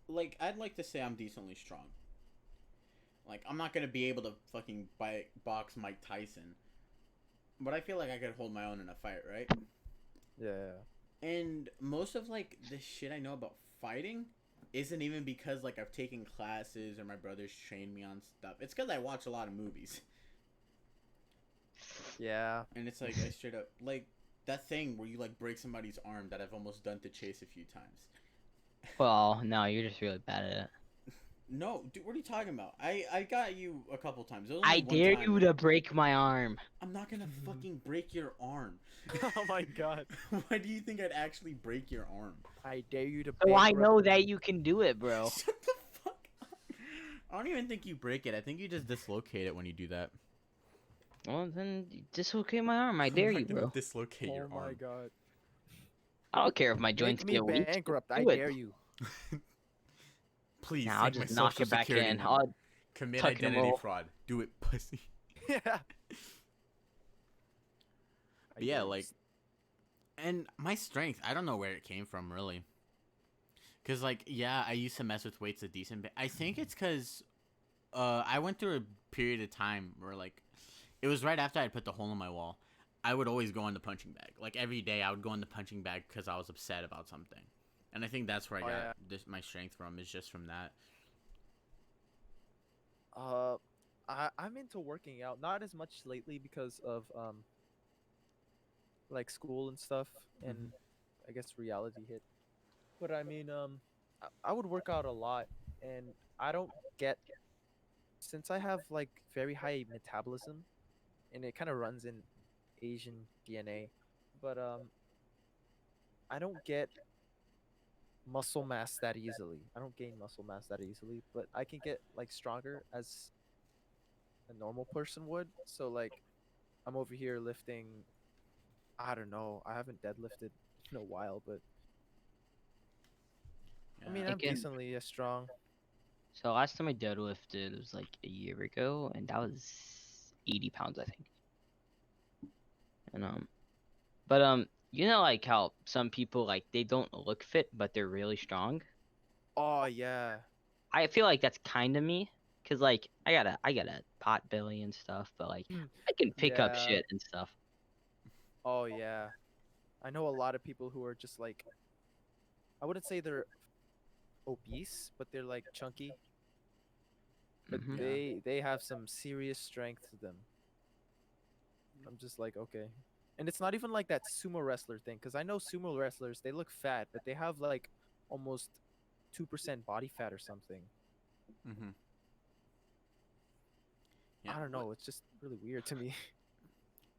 like I'd like to say I'm decently strong. Like I'm not gonna be able to fucking box Mike Tyson, but I feel like I could hold my own in a fight, right? Yeah. And most of like the shit I know about fighting isn't even because like I've taken classes or my brother's trained me on stuff. It's because I watch a lot of movies, Yeah. and it's like I straight up like that thing where you like break somebody's arm that I've almost done to Chase a few times. Well, no, you're just really bad at it. No, dude, what are you talking about? I got you a couple times. It was only I one dare time. you to break my arm. I'm not gonna fucking break your arm. Oh my god. Why do you think I'd actually break your arm? I dare you to So I bankrupt know me. that you can do it, bro. Shut the fuck up. I don't even think you break it. I think you just dislocate it when you do that. Well, then dislocate my arm. I dare I'm you, not gonna bro. dislocate your Oh my arm. god. I don't care if my Make joints me get weak. bankrupt. I Do it. dare you. Please Now I'll take my just knock social it back security in. number. I'll Commit tuck and identity roll. fraud. Do it, pussy. Yeah. I But yeah, dare you. like, and my strength, I don't know where it came from, really. Cause like, yeah, I used to mess with weights a decent bit. I think it's cause, I went through a period of time where like, it was right after I put the hole in my wall. I would always go in the punching bag. Like every day, I would go in the punching bag because I was upset about something, and I think that's where I Oh got yeah. my strength from. Is just from that. Uh, I'm into working out. Not as much lately because of like school and stuff, and Mhm. I guess reality hit. But I mean, I would work out a lot, and I don't get since I have like very high metabolism, and it kind of runs in Asian DNA, but I don't get muscle mass that easily. I don't gain muscle mass that easily, but I can get like stronger as a normal person would. So like I'm over here lifting, I don't know. I haven't deadlifted in a while, but I mean, Yeah. I'm Again, decently as strong. so last time I deadlifted was like a year ago, and that was 80 pounds, I think. And but You know, like how some people like they don't look fit, but they're really strong. Oh yeah. I feel like that's kind of me, cause like I got a pot belly and stuff, but like I can pick up Yeah. shit and stuff. Oh yeah. I know a lot of people who are just like, I wouldn't say they're obese, but they're like chunky, but Hmm. Yeah. they have some serious strength to them. I'm just like, okay. And it's not even like that sumo wrestler thing, because I know sumo wrestlers, they look fat, but they have like almost 2% body fat or something. Mhm. Yeah. I don't What? know. It's just really weird to me.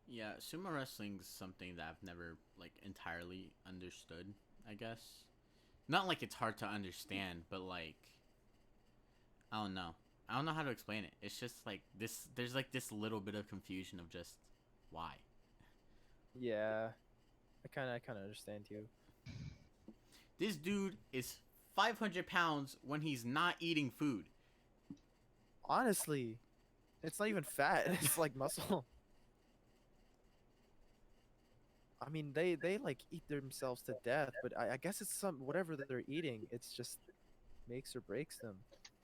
Yeah. Sumo wrestling's something that I've never like entirely understood. I guess. Not like it's hard to understand, but like I don't know. I don't know how to explain it. It's just like this. There's like this little bit of confusion of just why. Yeah, I kind of understand you. This dude is 500 pounds when he's not eating food. Honestly, it's not even fat. It's like muscle. I mean, they like eat themselves to death, but I guess it's some whatever they're eating. It's just makes or breaks them.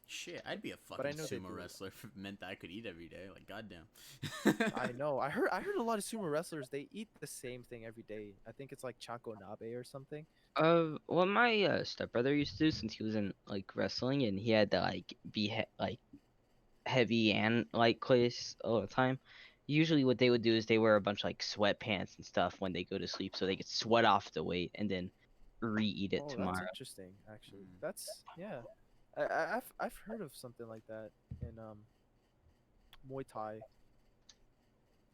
Shit, I'd be a But I fucking know they sumo do it. wrestler if it meant that I could eat every day. Like, goddamn. I know. I heard a lot of sumo wrestlers. They eat the same thing every day. I think it's like chanko nabe or something. What my stepbrother used to do since he was in like wrestling and he had to like be like heavy and light clothes all the time. Usually, what they would do is they wear a bunch of like sweatpants and stuff when they go to sleep, so they could sweat off the weight and then re-eat it Oh, that's tomorrow. interesting. Actually, Mm. that's yeah. I've heard of something like that in Muay Thai.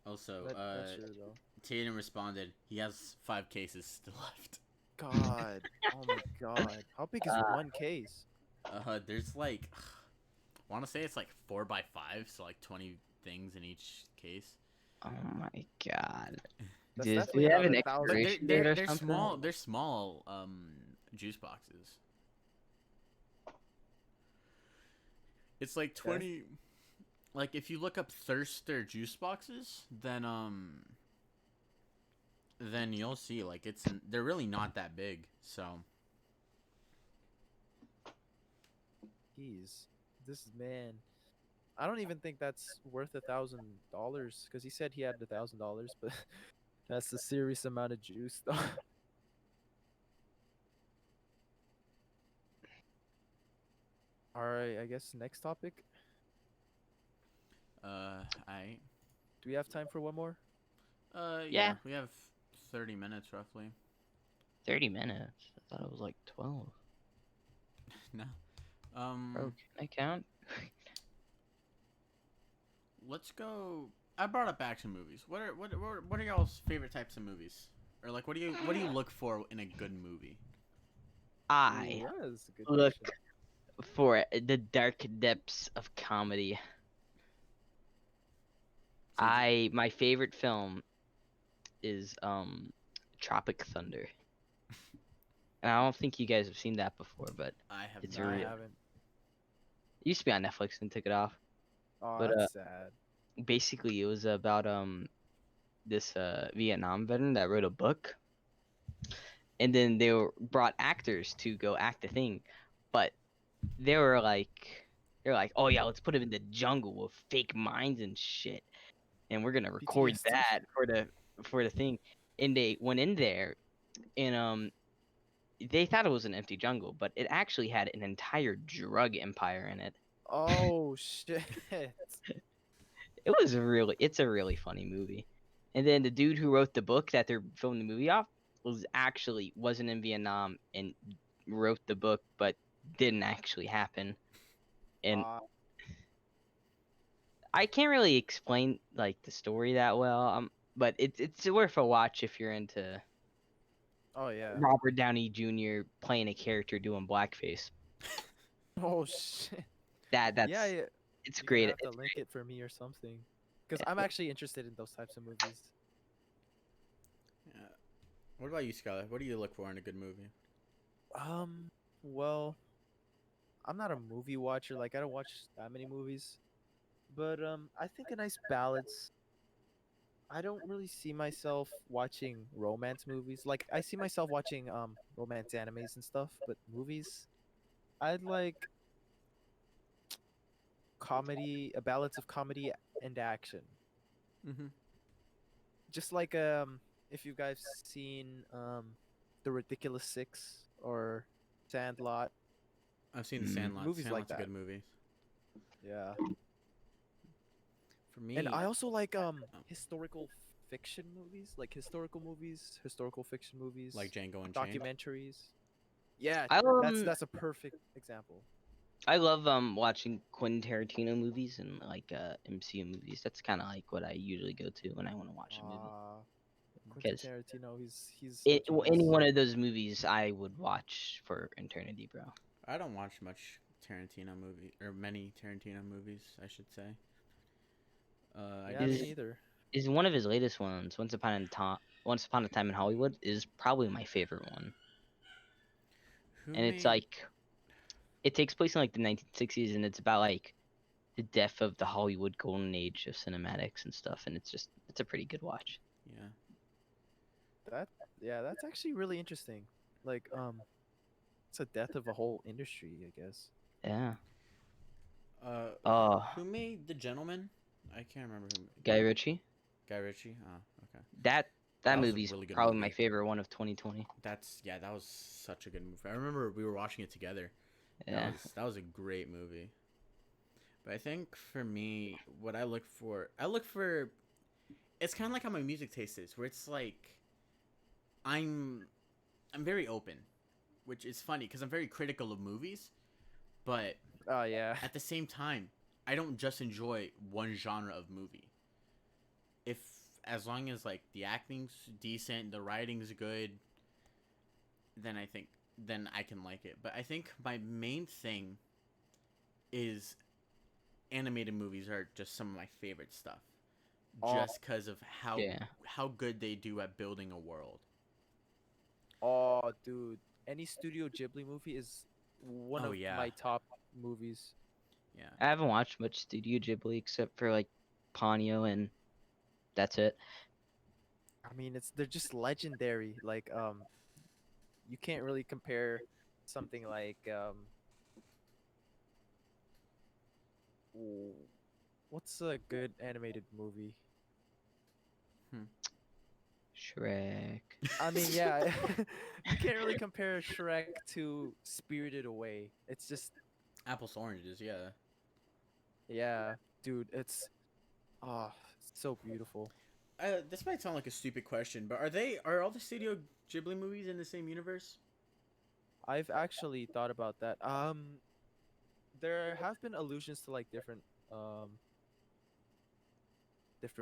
Also, That's true though. Tatum responded, he has 5 cases still left. God. Oh my God. How big is Uh, one case? There's like, I want to say it's like 4 by 5, so like 20 things in each case. oh my god. That's Do definitely they have about an a thousand. But expiration date or they're something? small. They're small juice boxes. It's like Yes. 20. Like if you look up thirster juice boxes, then you'll see like they're really not that big. So Jeez. This man. I don't even think that's worth $1,000 because he said he had $1,000, but that's a serious amount of juice though. All right, I guess next topic. I Do we have time for one more? yeah, Yeah, we have 30 minutes roughly. 30 minutes. I thought it was like 12. No. Bro, can I count? Let's go. I brought up action movies. What are y'all's favorite types of movies? Or like what do you look for in a good movie? I Ooh, that is a good look question. for the dark depths of comedy. So you, My favorite film is Tropic Thunder. And I don't think you guys have seen that before, but I have it's No, a I real. not. haven't. It used to be on Netflix and took it off. Oh, But that's sad. basically it was about this Vietnam veteran that wrote a book, and then brought actors to go act the thing, but they were like they're like, oh yeah, let's put him in the jungle with fake mines and shit, and we're gonna record PTSD. that for the thing. And they went in there and they thought it was an empty jungle, but it actually had an entire drug empire in it. Oh shit. It's a really funny movie. And then the dude who wrote the book that they're filming the movie off wasn't in Vietnam and wrote the book, but didn't actually happen. And Uh, I can't really explain like the story that well. But it's worth a watch if you're into oh yeah. Robert Downey Jr. playing a character doing blackface. Oh shit. Yeah, That's yeah. it's You're gonna great. have to It's link great. it for me or something. Because I'm actually interested in those types of movies. Yeah. What about you, Skylar? What do you look for in a good movie? Well, I'm not a movie watcher. Like I don't watch that many movies. But I think a nice balance. I don't really see myself watching romance movies. Like I see myself watching romance animes and stuff, but movies, I'd like comedy, a balance of comedy and action. Mm-hmm. Just like if you guys seen The Ridiculous Six or Sandlot, I've seen The Mm. Sandlot. movies like Sandlot's a that. good movie. Yeah. For And me, I also like oh, historical fiction movies, like historical movies, historical fiction movies, like Django Unchained. documentaries. Yeah, I that's a perfect example. I love watching Quentin Tarantino movies and like MCU movies. That's kind of like what I usually go to when I want to watch a movie. Quentin Because Tarantino, he's a any genius. one of those movies I would watch for eternity, bro. I don't watch much Tarantino movie or many Tarantino movies, I should say. I Yeah, me just Is neither. is one of his latest ones, Once Upon a Time in Hollywood, is probably my favorite one. who And it's made like it takes place in like the 1960s, and it's about like the death of the Hollywood golden age of cinematics and stuff. And it's a pretty good watch. yeah. That yeah, that's actually really interesting. Like it's a death of a whole industry, I guess. Yeah. Uh, Oh, who made The Gentleman? I can't remember who. Guy Ritchie. Guy Ritchie. Oh, okay. That That that was a movie's really good probably my movie. favorite one of 2020. That's yeah. That was such a good movie. I remember we were watching it together. Yeah. That was a great movie. But I think for me, what I look for. It's kind of like how my music taste is, where it's like I'm I'm very open, which is funny because I'm very critical of movies, but Oh yeah. at the same time, I don't just enjoy one genre of movie. If as long as like the acting's decent, the writing's good, then I can like it. But I think my main thing is animated movies are just some of my favorite stuff, Oh, just because of Yeah. how good they do at building a world. oh, dude. Any Studio Ghibli movie is one Oh of yeah, my top movies. yeah. I haven't watched much Studio Ghibli except for like Ponyo, and that's it. I mean, they're just legendary. Like you can't really compare something like w- what's a good animated movie? Hmm. Shrek. I mean, yeah, you can't really compare Shrek to Spirited Away. It's just, Apples to oranges, yeah. yeah, dude, it's so beautiful. This might sound like a stupid question, but are all the Studio Ghibli movies in the same universe? I've actually thought about that. There have been allusions to like different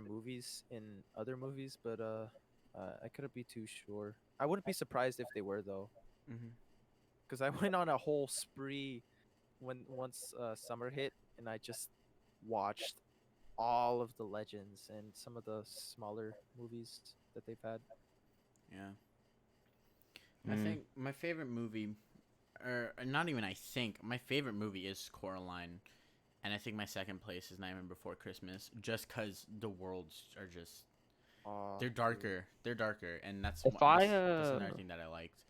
movies in other movies, but I couldn't be too sure. I wouldn't be surprised if they were though, Mm-hmm. because I went on a whole spree once summer hit, and I just watched all of the legends and some of the smaller movies that they've had. Yeah. I Mm. think my favorite movie, or not even I think, my favorite movie is Coraline. And I think my second place is Nightmare Before Christmas, just because the worlds are just Oh, they're dude. darker, and If I that's another thing that I liked.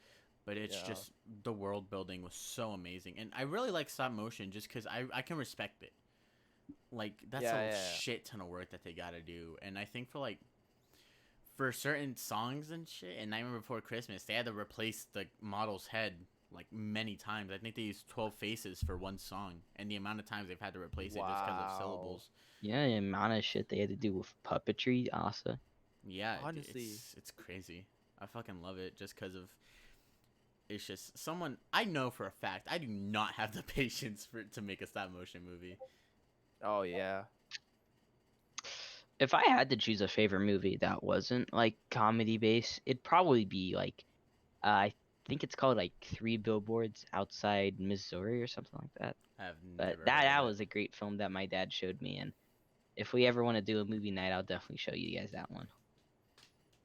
But it's Yeah. just the world building was so amazing, and I really like stop motion just because I can respect it. Like that's Yeah, a yeah, shit ton of work that they gotta do, and I think for certain songs and shit, and Nightmare Before Christmas, they had to replace the model's head like many times. I think they used 12 faces for one song, and the amount of times they've had to yeah. replace it just because of Wow. syllables. Yeah, the amount of shit they had to do with puppetry, also. Yeah, Honestly, it's crazy. I fucking love it just because of it's just someone I know for a fact I do not have the patience for to make a stop motion movie. oh yeah. If I had to choose a favorite movie that wasn't like comedy based, it'd probably be like I think it's called like Three Billboards Outside Missouri or something like that. I have But never that heard of that it. was a great film that my dad showed me, and if we ever want to do a movie night, I'll definitely show you guys that one.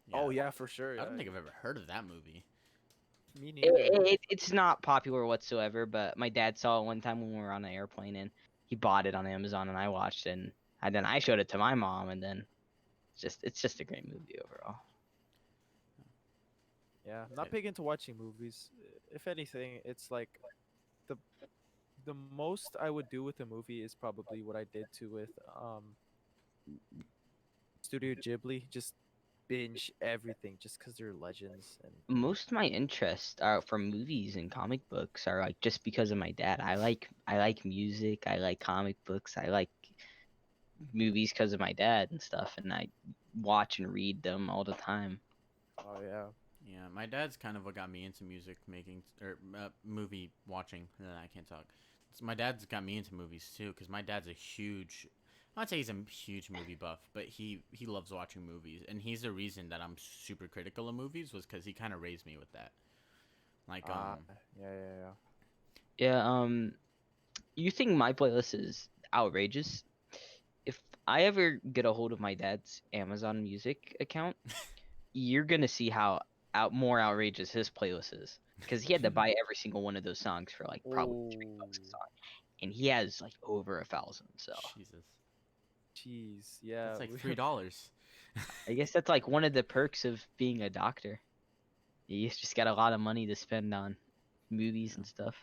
Yeah, Oh yeah, for sure. I don't Yeah. think I've ever heard of that movie. Me It, neither. it's not popular whatsoever, but my dad saw it one time when we were on an airplane, and he bought it on Amazon, and I watched it, and then I showed it to my mom, and then It's just a great movie overall. Yeah, I'm not It- big into watching movies. If anything, it's like the the most I would do with a movie is probably what I did to with Studio Ghibli. Just binge everything just because they're legends and Most of my interests are from movies and comic books are like just because of my dad. I like music, I like comic books, I like movies because of my dad and stuff, and I watch and read them all the time. oh yeah. Yeah, my dad's kind of what got me into music making or movie watching. I can't talk. My dad's got me into movies too, because my dad's a huge. I'd say he's a huge movie buff, but he loves watching movies, and he's the reason that I'm super critical of movies was because he kind of raised me with that. Like Ah, yeah, yeah, yeah. Yeah, you think my playlist is outrageous? If I ever get a hold of my dad's Amazon Music account, you're gonna see how more outrageous his playlist is. Because he had to buy every single one of those songs for like probably $3 a Oh, song, and he has like over 1,000. So Jesus, jeez, yeah. that's like $3. I guess that's like one of the perks of being a doctor. You just got a lot of money to spend on movies Yeah. and stuff.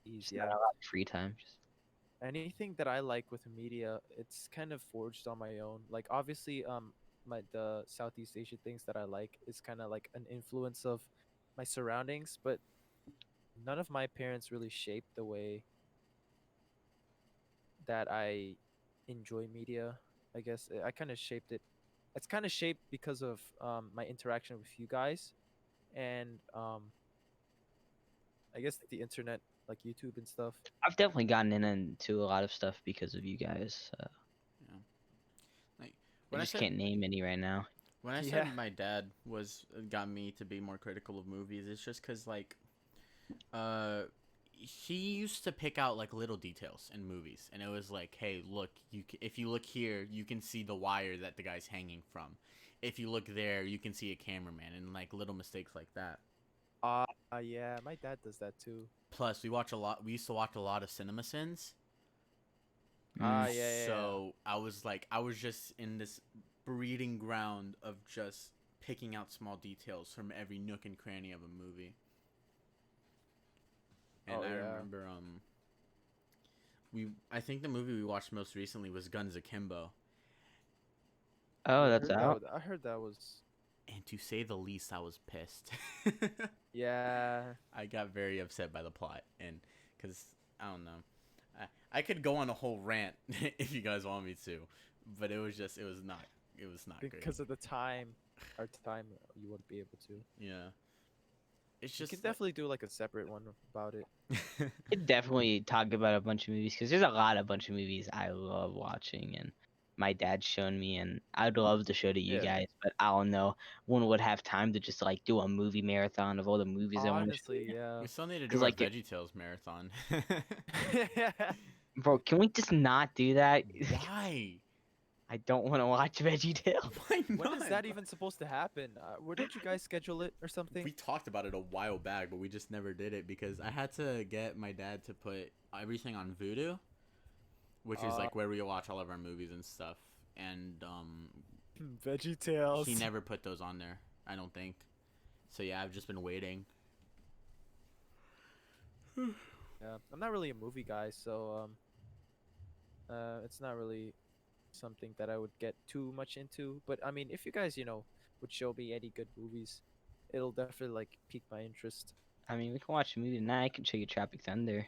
Jeez, Just not yeah. a lot of free time. Just Anything that I like with media, it's kind of forged on my own. Like obviously, the Southeast Asian things that I like is kind of like an influence of my surroundings, but none of my parents really shaped the way that I enjoy media. I guess I kind of shaped it. It's kind of shaped because of my interaction with you guys and I guess the internet, like YouTube and stuff. I've definitely gotten into a lot of stuff because of you guys. Yeah. Like I when I just said can't name any right now. when I said Yeah. my dad was got me to be more critical of movies, it's just because like uh he used to pick out like little details in movies, and it was like, hey, look, if you look here you can see the wire that the guy's hanging from, if you look there you can see a cameraman, and like little mistakes like that. Ah, yeah, my dad does that too. Plus we used to watch a lot of cinema sins, Ah, Mm. yeah, yeah, yeah. so I was just in this breeding ground of just picking out small details from every nook and cranny of a movie. And Oh I yeah. remember I think the movie we watched most recently was Guns Akimbo, Oh, Oh, that's out. I heard that was and to say the least I was pissed. yeah. I got very upset by the plot, and because I don't know, I could go on a whole rant if you guys want me to, but it was not great. Because of the time, our time, you wouldn't be able to. Yeah, it's You can just like definitely do like a separate one about it. Could definitely talk about a bunch of movies because there's a bunch of movies I love watching, and my dad's shown me, and I'd love to show to you Yeah. guys, but I don't know one would have time to just like do a movie marathon of all the movies I want to show Honestly, you. yeah. we still need to Because do our like, VeggieTales marathon. bro, can we just not do that? Why? I don't want to watch VeggieTales. Why When not? is that even supposed to happen? Where didn't you guys schedule it or something? We talked about it a while back, but we just never did it because I had to get my dad to put everything on Vudu, which is Uh, like where we watch all of our movies and stuff. And Veggie he Tales. never put those on there, I don't think. So yeah, I've just been waiting. Yeah, I'm not really a movie guy, so it's not really something that I would get too much into. But I mean, if you guys, would show me any good movies, it'll definitely like pique my interest. I mean, we can watch a movie tonight. I can show you Tropic Thunder.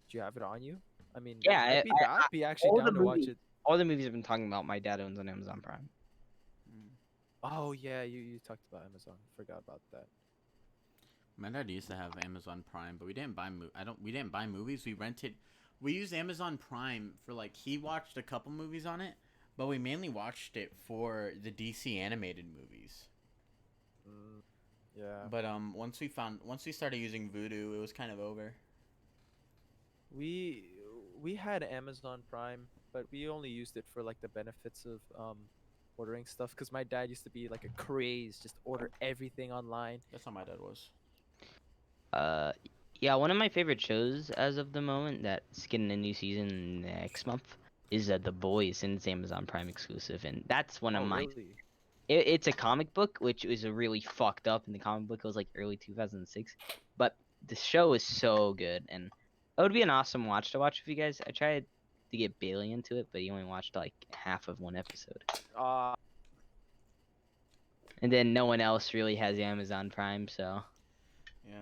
Do you have it on you? I mean, Yeah, I'd be actually all the down to watch movies, it. all the movies I've been talking about, my dad owns on Amazon Prime. Mm. Oh yeah, you talked about Amazon. Forgot about that. My dad used to have Amazon Prime, but we didn't buy we didn't buy movies. We used Amazon Prime for like he watched a couple movies on it, but we mainly watched it for the DC animated movies. Mm, yeah. But once we started using Vudu, it was kind of over. We we had Amazon Prime, but we only used it for like the benefits of ordering stuff because my dad used to be like a craze, just order everything online. That's how my dad was. Uh, yeah, one of my favorite shows as of the moment that's getting a new season next month. is The Boys, and it's Amazon Prime exclusive, and that's one of Oh, my. really? It's a comic book, which is a really fucked up. In the comic book, it was like early 2006, but the show is so good, and it would be an awesome watch to watch with you guys. I tried to get Bailey into it, but he only watched like half of one episode, Uh, and then no one else really has Amazon Prime, so. Yeah.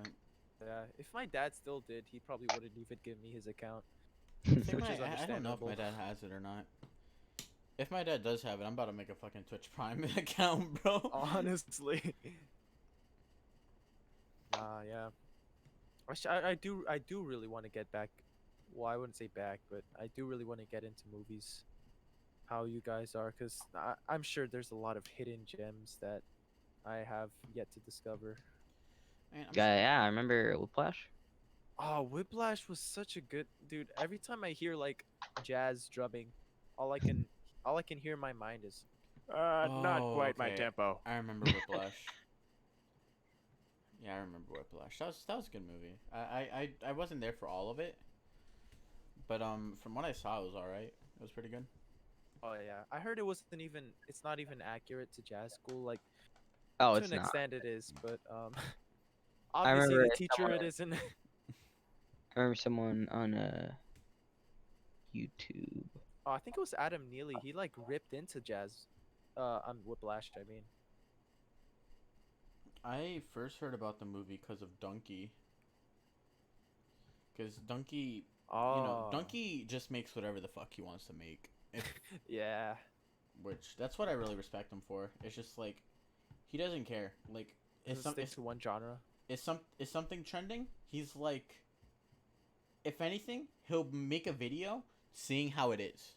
yeah. If my dad still did, he probably wouldn't even give me his account, I think which is I don't know if my understandable. dad has it or not. If my dad does have it, I'm about to make a fucking Twitch Prime account, bro. Honestly. Yeah. I do really want to get back. Well, I wouldn't say back, but I do really want to get into movies. How you guys are, because I'm sure there's a lot of hidden gems that I have yet to discover. Man, I'm Yeah, sure. yeah, I remember Whiplash. Oh, Whiplash was such a good dude. Every time I hear like jazz drumming, all I can all I can hear in my mind is not Oh, quite my okay. tempo. I remember Whiplash. Yeah, I remember Whiplash. That was a good movie. I wasn't there for all of it, but from what I saw, it was all right. It was pretty good. Oh yeah, I heard it wasn't even. It's not even accurate to jazz school. Like Oh, to it's an not. extent, it is, but I obviously remember the teacher it isn't. someone on YouTube. Oh, I think it was Adam Neely. He like ripped into jazz, on Whiplash. I mean, I first heard about the movie because of Donkey. Because Donkey, oh Donkey just makes whatever the fuck he wants to make. If, yeah, which that's what I really respect him for. It's just like he doesn't care. Like doesn't stick to one genre. is something trending? He's like, if anything, he'll make a video seeing how it is,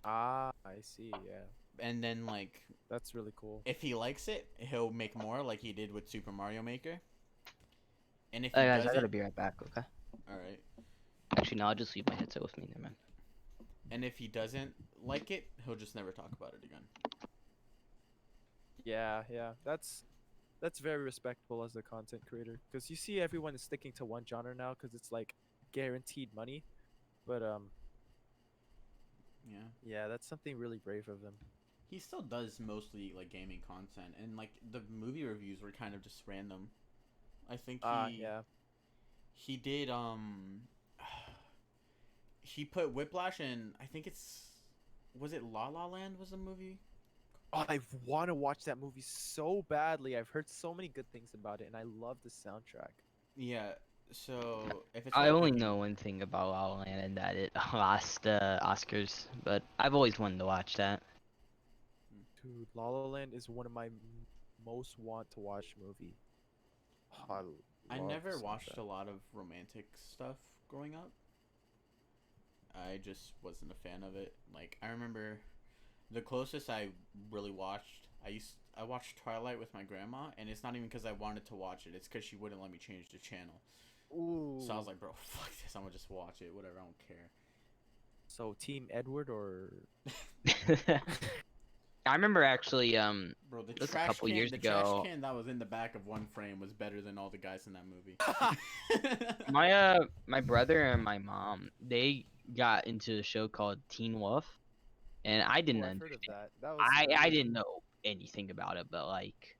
Ah, I see. Yeah, and then like that's really cool. if he likes it, he'll make more, like he did with Super Mario Maker. And if Hey he guys, I gotta doesn't, be right back. Okay. all right. Actually, no, I'll just leave my headset with me, never mind. And if he doesn't like it, he'll just never talk about it again. Yeah, yeah, that's very respectable as a content creator because you see everyone is sticking to one genre now because it's like guaranteed money. But Yeah. yeah, that's something really brave of them. He still does mostly like gaming content, and like the movie reviews were kind of just random. I think Yeah. he did he put Whiplash in. I think it's was it La La Land was the movie. Oh, I want to watch that movie so badly. I've heard so many good things about it, and I love the soundtrack. Yeah. So if it's I called only know one thing about La La Land and that it lost Oscars, but I've always wanted to watch that. Dude, La La Land is one of my most want to watch movie. Oh, I love the never watched soundtrack. a lot of romantic stuff growing up. I just wasn't a fan of it. Like I remember the closest I really watched, I watched Twilight with my grandma, and it's not even because I wanted to watch it. It's because she wouldn't let me change the channel. So I Ooh. was like, bro, fuck this. I'm gonna just watch it. Whatever. I don't care. So Team Edward or I remember actually, Bro, it was a couple years the trash ago. can that was in the back of one frame was better than all the guys in that movie. My brother and my mom, they got into a show called Teen Wolf, and I Oh, didn't I've heard of understand. that. That was I really didn't know anything about it, but like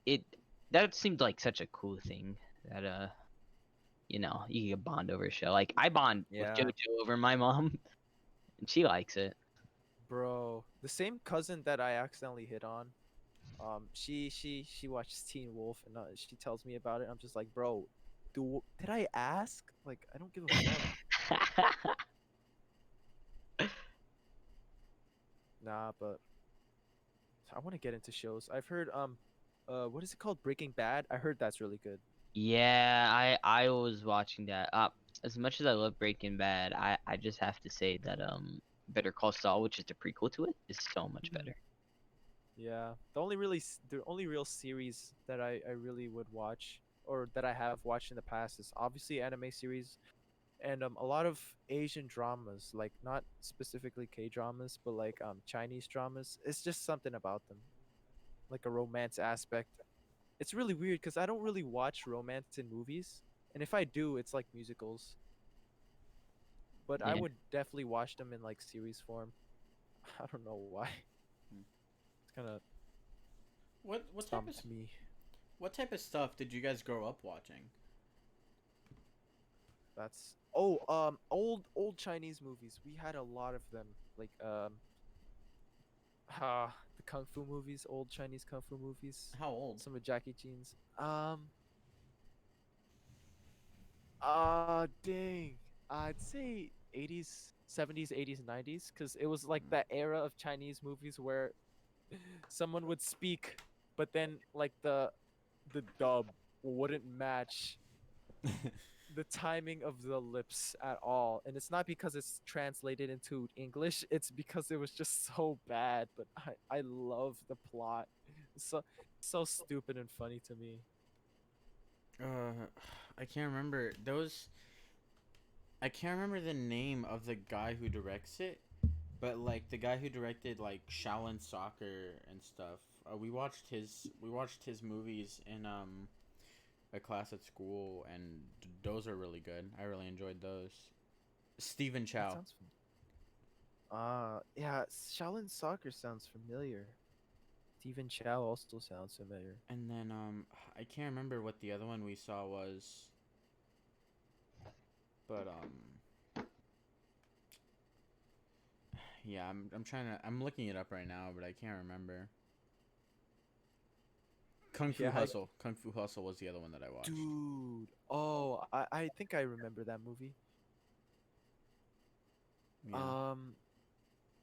it that seemed like such a cool thing that you could bond over a show. Like I bond with yeah, JoJo over my mom, and she likes it. bro. The same cousin that I accidentally hit on. She watches Teen Wolf and she tells me about it. I'm just like, bro, did I ask? Like, I don't give a fuck. Nah, but I want to get into shows. I've heard what is it called? Breaking Bad. I heard that's really good. Yeah, I was watching that. As much as I love Breaking Bad, I just have to say that Better Call Saul, which is the prequel to it, is so much better. Yeah, the only real series that I really would watch or that I have watched in the past is obviously anime series and a lot of Asian dramas, like not specifically K dramas, but like Chinese dramas. It's just something about them, like a romance aspect. It's really weird because I don't really watch romance in movies, and if I do, it's like musicals. but I Yeah. would definitely watch them in like series form. I don't know why. Hmm. It's kind of What type of stumped me. stuff did you guys grow up watching? That's old Chinese movies. We had a lot of them. Like the kung fu movies, old Chinese kung fu movies. How old? Some of Jackie Chan's. Dang. I'd say 80s, 70s, 80s, 90s, because it was like Mm. that era of Chinese movies where someone would speak, but then like the dub wouldn't match the timing of the lips at all. And it's not because it's translated into English, it's because it was just so bad. But I love the plot. It's so stupid and funny to me. Uh, I can't remember those. I can't remember the name of the guy who directs it, but like the guy who directed like Shaolin Soccer and stuff. We watched his movies in a class at school, and those are really good. I really enjoyed those. Stephen That Chow. sounds yeah, Shaolin Soccer sounds familiar. Stephen Chow also sounds familiar. And then I can't remember what the other one we saw was, but yeah, I'm looking it up right now, but I can't remember. Yeah, Kung Fu Hustle was the other one that I watched. dude. Oh, I think I remember that movie. Yeah. Um,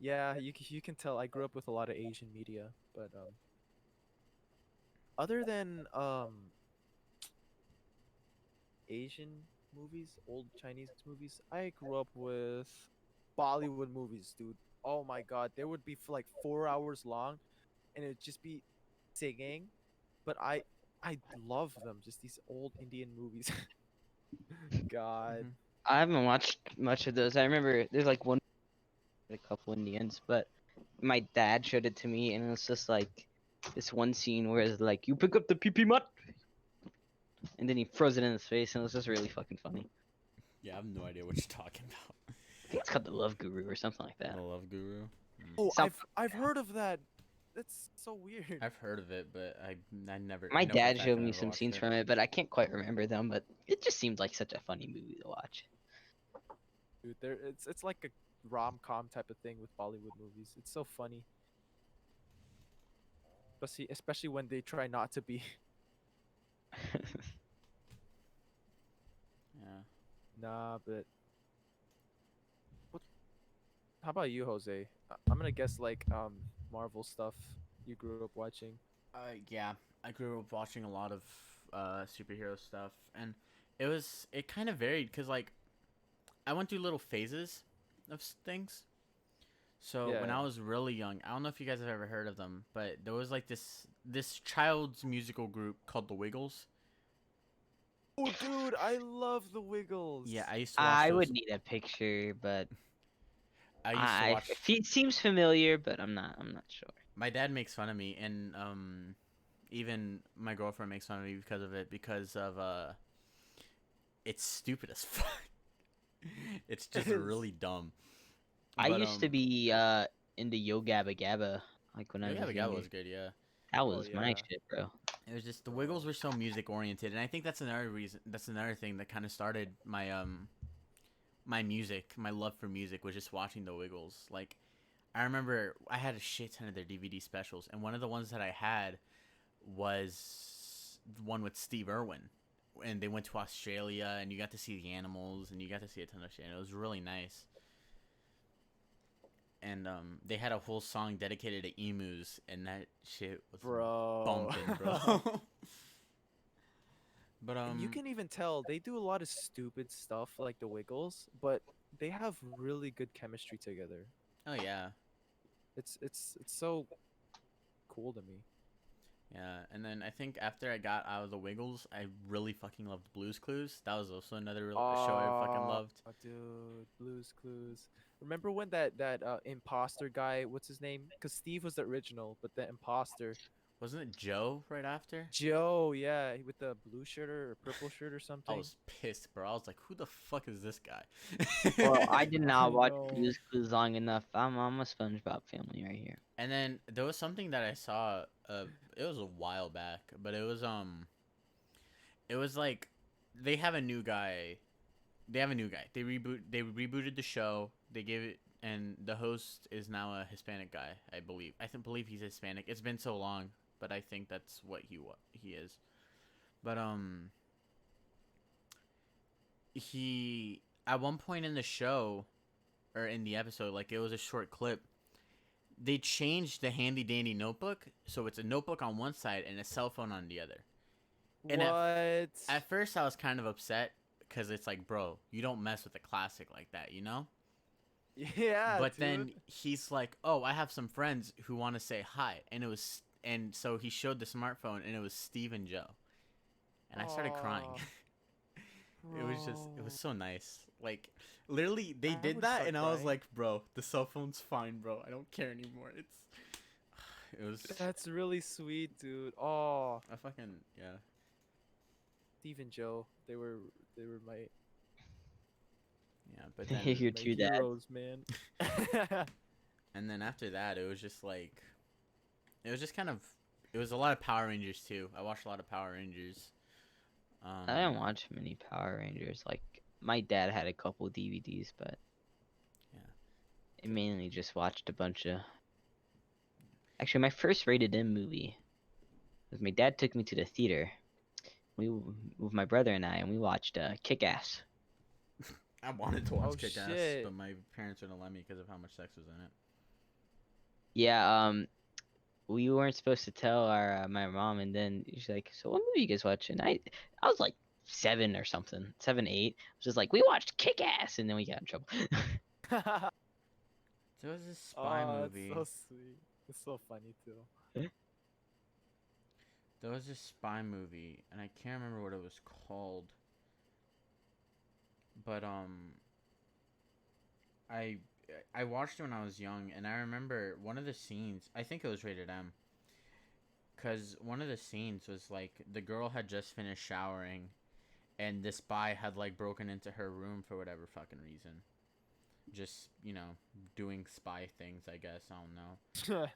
yeah, you can tell I grew up with a lot of Asian media, but other than Asian movies, old Chinese movies, I grew up with Bollywood movies, dude. Oh my God, they would be for like 4 hours long, and it'd just be singing, but I love them. Just these old Indian movies. God. Hmm. I haven't watched much of those. I remember there's like one, a couple Indians, but my dad showed it to me, and it was just like this one scene where it's like, "You pick up the pee pee mutt," and then he throws it in his face, and it was just really fucking funny. Yeah, I have no idea what you're talking about. I think it's called the Love Guru or something like The that. Love Guru. Mm. Oh, Some I've heard of that. That's so weird. I've heard of it, but I My know for a dad fact showed I me never some watched scenes it. from it, but I can't quite remember them. But it just seemed like such a funny movie to watch. Dude, it's like a rom-com type of thing with Bollywood movies. It's so funny. Especially when they try not to be. Yeah. Nah, but what how about you, Jose? I'm gonna guess like Marvel stuff you grew up watching. Yeah. I grew up watching a lot of superhero stuff, and it kind of varied because like I went through little phases of things. So when I Yeah. was really young, I don't know if you guys have ever heard of them, but there was like this child's musical group called the Wiggles. Oh, dude, I love the Yeah, Wiggles. I used to watch I would those. need a picture, but I used to watch. it seems familiar, but I'm not sure. My dad makes fun of me, and even my girlfriend makes fun of me because of it, because of it's stupid as fuck. It's It just is. really dumb. I But used to be into Yo Gabba Gabba like when I Yo was Gabba Gabba younger. was good, yeah. That Oh was my yeah, shit, bro. It was just the Wiggles bro. were so music oriented, and I think that's another reason. That's another thing that kind of started my music, my love for music was just watching the Wiggles. Like I remember I had a shit ton of their DVD specials, and one of the ones that I had was the one with Steve Irwin, and they went to Australia, and you got to see the animals, and you got to see a ton of shit. And it was really nice. And they had a whole song dedicated to emus, and that shit was Bro. bumping, bro. But And you can even tell they do a lot of stupid stuff like the Wiggles, but they have really good chemistry together. oh yeah, It's so cool to me. yeah. And then I think after I got out of the Wiggles, I really fucking loved Blue's Clues. That was also another show I fucking Oh, loved. dude, Blue's Clues. Remember when that imposter guy, what's his name? Because Steve was the original, but the imposter Wasn't it Joe right after? Joe, yeah, with the blue shirt or purple shirt or I something. was pissed, bro. I was like, who the fuck is this guy? Well, I did I not watch know. Blue's Clues long enough. I'm a SpongeBob family right here. And then there was something that I saw. It was a while back, but it was like they have a new guy. They have a new guy. They rebooted the show. They gave it, and the host is now a Hispanic guy, I believe. Believe he's Hispanic. It's been so long, but I think that's what he is. But he at one point in the show or in the episode, like it was a short clip. They changed the handy dandy notebook, so it's a notebook on one side and a cell phone on the other. And What? at first I was kind of upset because it's like, bro, you don't mess with a classic like that, you know? Yeah, But dude. then he's like, "Oh, I have some friends who want to say hi," and so he showed the smartphone, and it was Steve and Joe, and I started crying. Oh, It was bro. so nice. Like, literally, they I did would that, start and I was crying. like, "Bro, the cell phone's fine, bro. I don't care anymore." It was, That's really sweet, dude. Oh, I fucking yeah, Steve and Joe, they were yeah. But then, Your my two dads. heroes, man. and then after that, it was just kind of, it was a lot of Power Rangers too. I watched a lot of Power Rangers. I didn't Um, watch many Power Rangers. Like my dad had a couple DVDs, but yeah. I mainly just watched a bunch of. Actually, my first rated M movie was my dad took me to the theater. With my brother and I, and we watched Kick Ass. I wanted to Oh watch Kick Ass, shit. but my parents wouldn't let me because of how much sex was in it. Yeah, we weren't supposed to tell our my mom, and then she's like, "So what movie you guys watch?" And I was like 7 or something, 7, 8. I was just like, "We watched Kick Ass," and then we got in trouble. There was this spy Oh, it's movie. so sweet. It's so funny too. There was this spy movie, and I can't remember what it was called. But I I watched it when I was young, and I remember one of the scenes. I think it was rated M, cause one of the scenes was like the girl had just finished showering, and the spy had like broken into her room for whatever fucking reason. Just doing spy things, I guess. I don't know.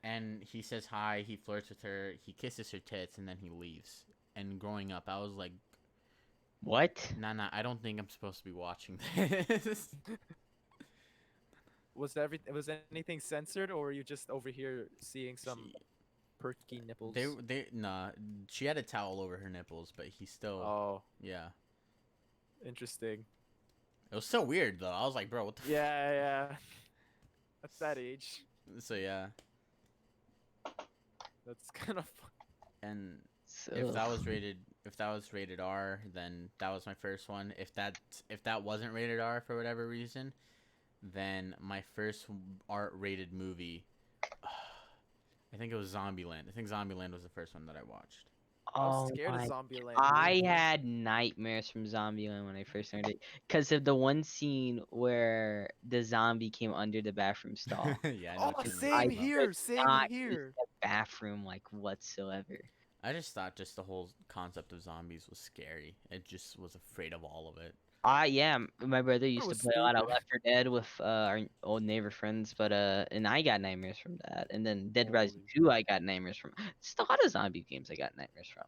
And he says hi, he flirts with her, he kisses her tits, and then he leaves. And growing up, I was like, What? nah, I don't think I'm supposed to be watching this. Was anything censored, or were you just over here seeing some she, perky nipples? nah, she had a towel over her nipples, but he still, Oh, yeah. interesting. It was so weird though. I was like, bro, what the fuck? Yeah, yeah. At that age, So yeah, that's kind of fun. and So if that was rated R, then that was my first one. If that wasn't rated R for whatever reason, then my first art rated movie, I think it was Zombieland. I think Zombieland was the first one that I watched. I was oh scared of my, Zombieland, dude. I had nightmares from Zombieland when I first started because of the one scene where the zombie came under the bathroom stall. Yeah, I know Oh, what you're I same talking about. here, could same not use here. the bathroom like whatsoever. I just thought just the whole concept of zombies was scary. It just was afraid of all of it. Yeah, my brother It used to was play a lot of stupid. Left 4 Dead with our old neighbor friends, but and I got nightmares from that. And then Dead Rising Holy 2, shit. I got nightmares from. It's a lot of zombie games I got nightmares from.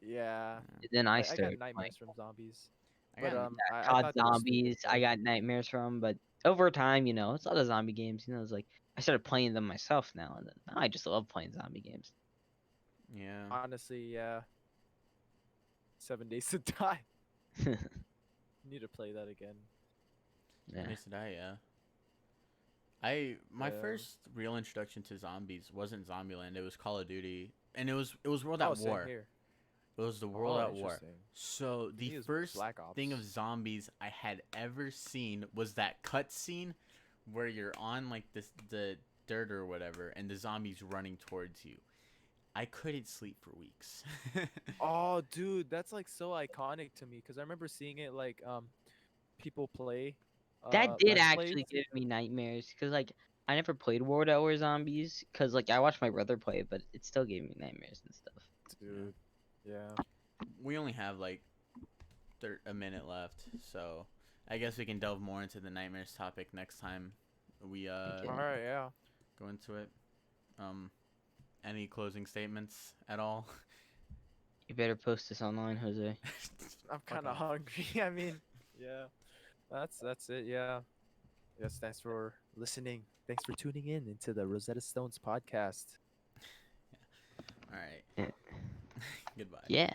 Yeah, Yeah. And then I I got started playing nightmares from zombies. I But got I COD thought they were stupid Zombies. I though. got nightmares from, but over time, it's a lot of zombie games. It's like I started playing them myself now, and then now I just love playing zombie games. yeah. Honestly, yeah. 7 Days to Die. Need to play that again. Yeah. Nice to die, yeah. I my Um, first real introduction to zombies wasn't Zombieland. It was Call of Duty, and it was World oh, at same War. here. It was the World Oh, at War. interesting. So To the me, it was first Black thing Ops. of zombies I had ever seen was that cut scene where you're on like the dirt or whatever, and the zombies running towards you. I couldn't sleep for weeks. Oh, dude, that's like so iconic to me because I remember seeing it like people play That did Let's Plays. actually give me nightmares because like I never played World at War Zombies because like I watched my brother play it, but it still gave me nightmares and stuff. Dude. Yeah. We only have like a minute left, so I guess we can delve more into the nightmares topic next time we Okay. All right. Yeah. go into it. Um, any closing statements at all? You better post this online, Jose. I'm Fuck kind of off. hungry. I mean, yeah. That's it. Yeah. Yes. Thanks for listening. Thanks for tuning in into the Rosetta Stones podcast. All right. Yeah. Goodbye. Yeah.